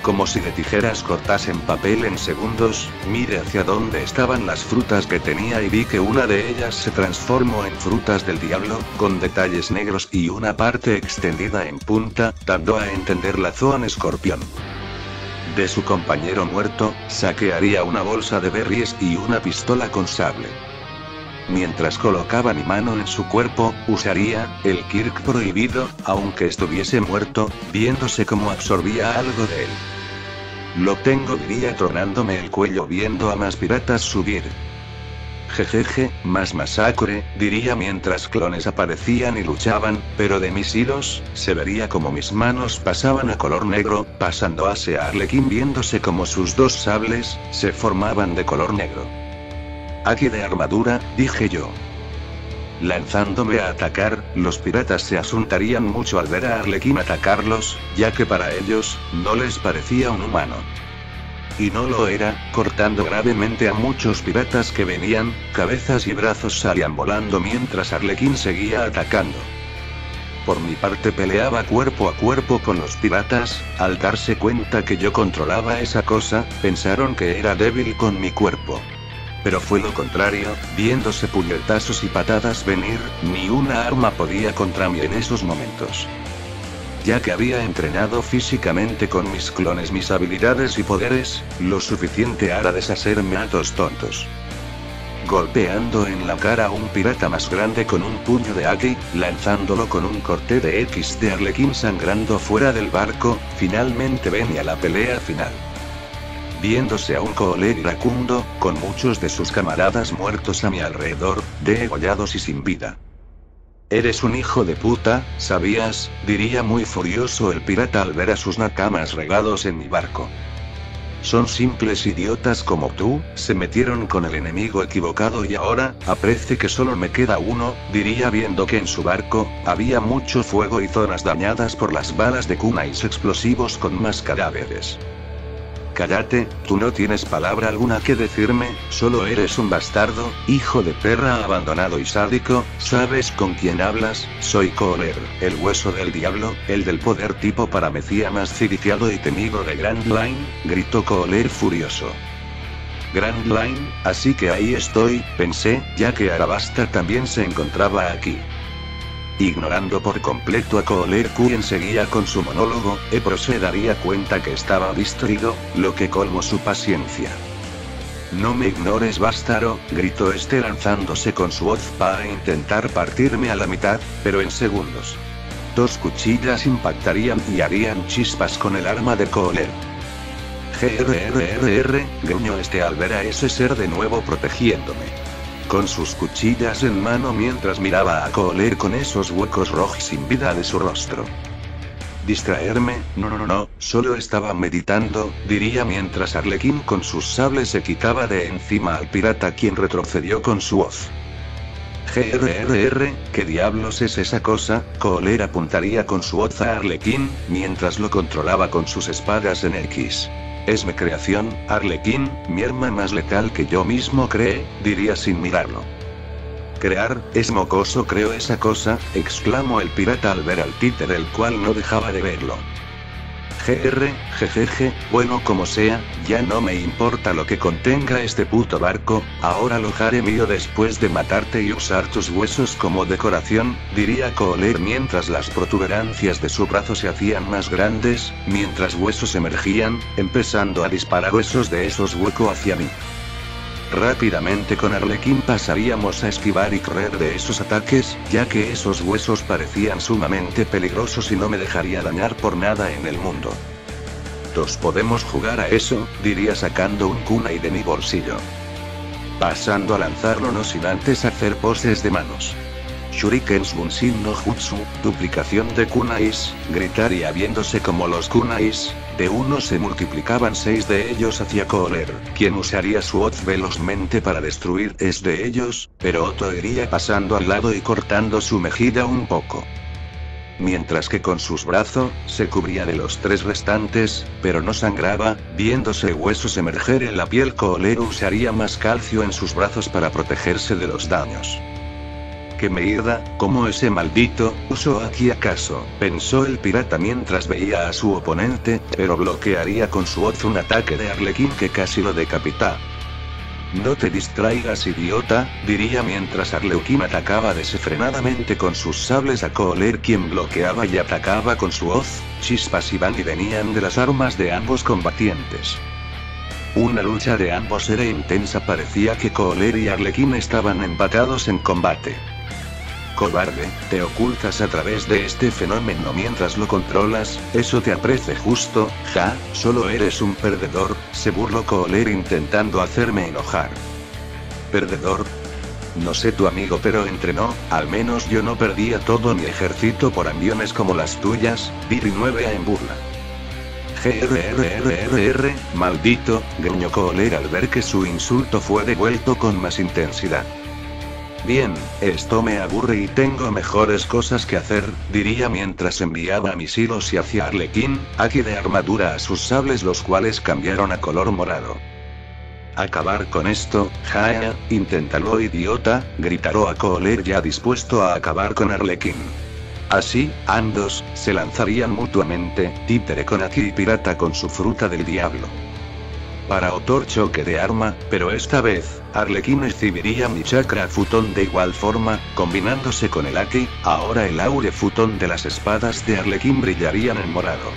Como si de tijeras cortasen papel en segundos, miré hacia donde estaban las frutas que tenía y vi que una de ellas se transformó en frutas del diablo, con detalles negros y una parte extendida en punta, dando a entender la Zoan escorpión. De su compañero muerto, saquearía una bolsa de berries y una pistola con sable. Mientras colocaba mi mano en su cuerpo, usaría el Kirk prohibido, aunque estuviese muerto, viéndose cómo absorbía algo de él. Lo tengo, diría tronándome el cuello viendo a más piratas subir. Jejeje, más masacre, diría mientras clones aparecían y luchaban, pero de mis hilos, se vería como mis manos pasaban a color negro, pasando hacia Arlequín viéndose como sus 2 sables, se formaban de color negro. Aquí de armadura, dije yo. Lanzándome a atacar, los piratas se asustarían mucho al ver a Arlequín atacarlos, ya que para ellos, no les parecía un humano. Y no lo era, cortando gravemente a muchos piratas que venían, cabezas y brazos salían volando mientras Arlequín seguía atacando. Por mi parte peleaba cuerpo a cuerpo con los piratas, al darse cuenta que yo controlaba esa cosa, pensaron que era débil con mi cuerpo. Pero fue lo contrario, viéndose puñetazos y patadas venir, ni una arma podía contra mí en esos momentos. Ya que había entrenado físicamente con mis clones mis habilidades y poderes, lo suficiente para deshacerme a 2 tontos. Golpeando en la cara a un pirata más grande con un puño de Aki, lanzándolo con un corte de X de Arlequín sangrando fuera del barco, finalmente venía la pelea final. viéndose a un Kohler iracundo, con muchos de sus camaradas muertos a mi alrededor, degollados y sin vida. Eres un hijo de puta, ¿sabías?, diría muy furioso el pirata al ver a sus nakamas regados en mi barco. Son simples idiotas como tú, se metieron con el enemigo equivocado y ahora, parece que solo me queda uno, diría viendo que en su barco, había mucho fuego y zonas dañadas por las balas de kunais explosivos con más cadáveres. Cállate, tú no tienes palabra alguna que decirme, solo eres un bastardo, hijo de perra abandonado y sádico, ¿sabes con quién hablas? Soy Kohler, el hueso del diablo, el del poder tipo paramecía más codiciado y temido de Grand Line, gritó Kohler furioso. Grand Line, así que ahí estoy, pensé, ya que Arabasta también se encontraba aquí. Ignorando por completo a Kohler, quien seguía con su monólogo, Epro se daría cuenta que estaba distraído, lo que colmó su paciencia. No me ignores, bastardo, gritó este lanzándose con su hoz para intentar partirme a la mitad, pero en segundos. 2 cuchillas impactarían y harían chispas con el arma de Kohler. Gruñó este al ver a ese ser de nuevo protegiéndome. Con sus cuchillas en mano mientras miraba a Kohler con esos huecos rojos sin vida de su rostro. Distraerme, no, solo estaba meditando, diría mientras Arlequín con sus sables se quitaba de encima al pirata quien retrocedió con su hoz. ¿Qué diablos es esa cosa? Kohler apuntaría con su hoz a Arlequín, mientras lo controlaba con sus espadas en X. Es mi creación, Arlequín, mi arma más letal que yo mismo creé, diría sin mirarlo. Crear, es mocoso creo esa cosa, exclamó el pirata al ver al títere el cual no dejaba de verlo. Jejeje, bueno como sea, ya no me importa lo que contenga este puto barco, ahora lo haré mío después de matarte y usar tus huesos como decoración, diría Kohler mientras las protuberancias de su brazo se hacían más grandes, mientras huesos emergían, empezando a disparar huesos de esos huecos hacia mí. Rápidamente con Arlequín pasaríamos a esquivar y correr de esos ataques, ya que esos huesos parecían sumamente peligrosos y no me dejaría dañar por nada en el mundo. ¿Nos podemos jugar a eso?, diría sacando un kunai de mi bolsillo. Pasando a lanzarlo no sin antes hacer poses de manos. Shurikens Bunshin no Jutsu, duplicación de kunais, gritaría viéndose como los kunais, de uno se multiplicaban 6 de ellos hacia Kohler, quien usaría su hoz velozmente para destruir 3 de ellos, pero otro iría pasando al lado y cortando su mejilla un poco. Mientras que con sus brazos, se cubría de los 3 restantes, pero no sangraba, viéndose huesos emerger en la piel Kohler usaría más calcio en sus brazos para protegerse de los daños. ¡Qué mierda! ¿Cómo ese maldito usó aquí acaso?, pensó el pirata mientras veía a su oponente, pero bloquearía con su hoz un ataque de Arlequín que casi lo decapita. No te distraigas, idiota, diría mientras Arlequín atacaba desenfrenadamente con sus sables a Kohler quien bloqueaba y atacaba con su hoz, chispas iban y venían de las armas de ambos combatientes. Una lucha de ambos era intensa, parecía que Kohler y Arlequín estaban empatados en combate. Cobarde, te ocultas a través de este fenómeno mientras lo controlas, eso te aparece justo, solo eres un perdedor, se burló Kohler intentando hacerme enojar. ¿Perdedor? No sé tu amigo pero entrenó, al menos yo no perdía todo mi ejército por aviones como las tuyas, Biri 9A en burla. Maldito, gruñó Kohler al ver que su insulto fue devuelto con más intensidad. Bien, esto me aburre y tengo mejores cosas que hacer, diría mientras enviaba misiles hacia Arlequín, aquí de armadura a sus sables los cuales cambiaron a color morado. Acabar con esto, inténtalo idiota, gritó a Kohler ya dispuesto a acabar con Arlequín. Así, ambos, se lanzarían mutuamente, títere con Aki y pirata con su fruta del diablo. Para otro choque de arma, pero esta vez, Arlequín recibiría mi chakra futón de igual forma, combinándose con el Aki, ahora el aure futón de las espadas de Arlequín brillarían en morado.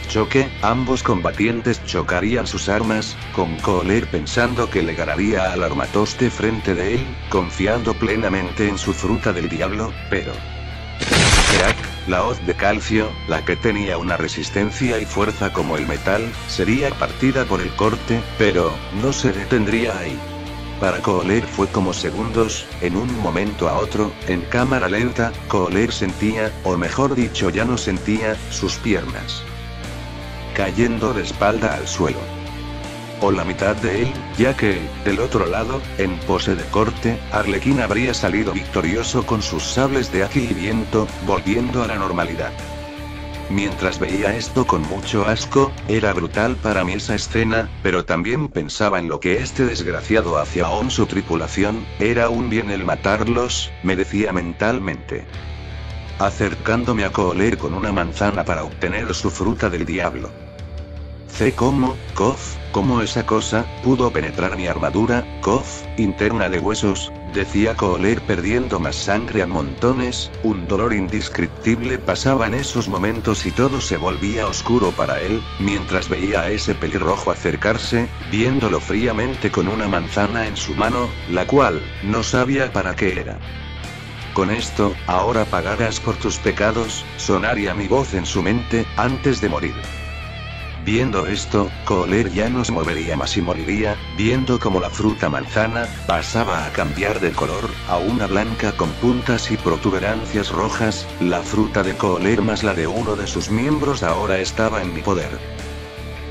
Choque, ambos combatientes chocarían sus armas, con Kohler pensando que le ganaría al armatoste frente de él, confiando plenamente en su fruta del diablo, pero... Crack, La hoz de calcio, la que tenía una resistencia y fuerza como el metal, sería partida por el corte, pero no se detendría ahí. Para Kohler fue como segundos, en un momento a otro, en cámara lenta, Kohler sentía, o mejor dicho ya no sentía, sus piernas cayendo de espalda al suelo. O la mitad de él, ya que, del otro lado, en pose de corte, Arlequín habría salido victorioso con sus sables de ágil y viento, volviendo a la normalidad. Mientras veía esto con mucho asco, era brutal para mí esa escena, pero también pensaba en lo que este desgraciado hacía aún su tripulación, era un bien el matarlos, me decía mentalmente. Acercándome a Kohler con una manzana para obtener su fruta del diablo. ¿Cómo esa cosa pudo penetrar mi armadura, interna de huesos? Decía Kohler perdiendo más sangre a montones, un dolor indescriptible pasaba en esos momentos y todo se volvía oscuro para él, mientras veía a ese pelirrojo acercarse, viéndolo fríamente con una manzana en su mano, la cual, no sabía para qué era. Con esto, ahora pagarás por tus pecados, sonaría mi voz en su mente, antes de morir. Viendo esto, Kohler ya no se movería más y moriría, viendo como la fruta manzana, pasaba a cambiar de color, a una blanca con puntas y protuberancias rojas, la fruta de Kohler más la de uno de sus miembros ahora estaba en mi poder.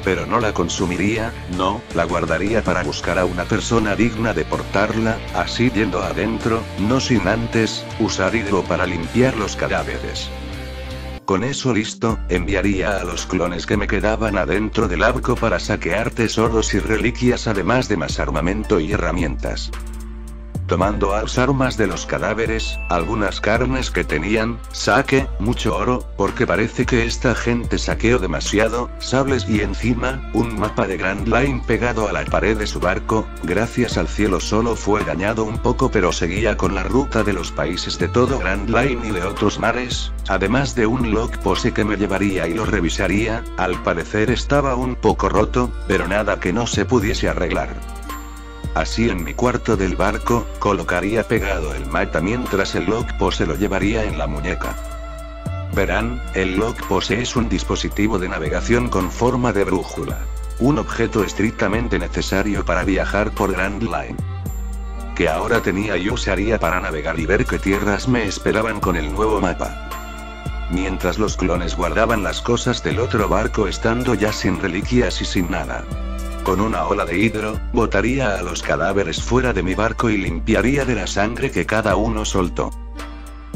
Pero no la consumiría, no, la guardaría para buscar a una persona digna de portarla, así yendo adentro, no sin antes, usar hidro para limpiar los cadáveres. Con eso listo, enviaría a los clones que me quedaban adentro del arco para saquear tesoros y reliquias además de más armamento y herramientas. Tomando las armas de los cadáveres, algunas carnes que tenían, saque, mucho oro, porque parece que esta gente saqueó demasiado, sables y encima, un mapa de Grand Line pegado a la pared de su barco, gracias al cielo solo fue dañado un poco pero seguía con la ruta de los países de todo Grand Line y de otros mares, además de un log pose que me llevaría y lo revisaría, al parecer estaba un poco roto, pero nada que no se pudiese arreglar. Así en mi cuarto del barco, colocaría pegado el mapa mientras el log pose lo llevaría en la muñeca. Verán, el log pose es un dispositivo de navegación con forma de brújula. Un objeto estrictamente necesario para viajar por Grand Line. Que ahora tenía y usaría para navegar y ver qué tierras me esperaban con el nuevo mapa. Mientras los clones guardaban las cosas del otro barco estando ya sin reliquias y sin nada. Con una ola de hidro, botaría a los cadáveres fuera de mi barco y limpiaría de la sangre que cada uno soltó.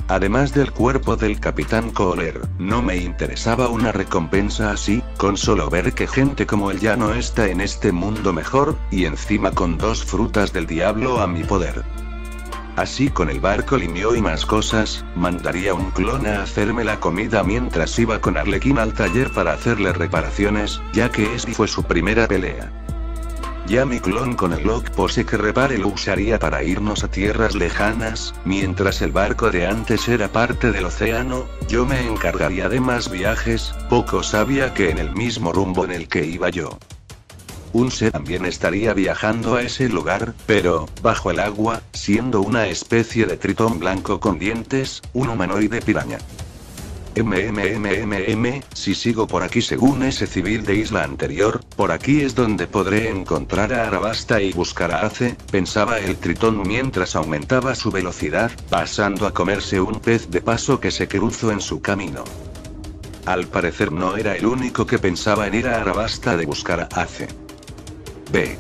Además del cuerpo del capitán Kohler, no me interesaba una recompensa así, con solo ver que gente como él ya no está en este mundo mejor, y encima con 2 frutas del diablo a mi poder. Así con el barco limpio y más cosas, mandaría un clon a hacerme la comida mientras iba con Arlequín al taller para hacerle reparaciones, ya que esa fue su primera pelea. Ya mi clon con el log pose que repare lo usaría para irnos a tierras lejanas, mientras el barco de antes era parte del océano, yo me encargaría de más viajes, poco sabía que en el mismo rumbo en el que iba yo. Un ser también estaría viajando a ese lugar, pero, bajo el agua, siendo una especie de tritón blanco con dientes, un humanoide piraña. Si sigo por aquí según ese civil de isla anterior, por aquí es donde podré encontrar a Arabasta y buscar a Ace, pensaba el tritón mientras aumentaba su velocidad, pasando a comerse un pez de paso que se cruzó en su camino. Al parecer no era el único que pensaba en ir a Arabasta de buscar a Ace. B.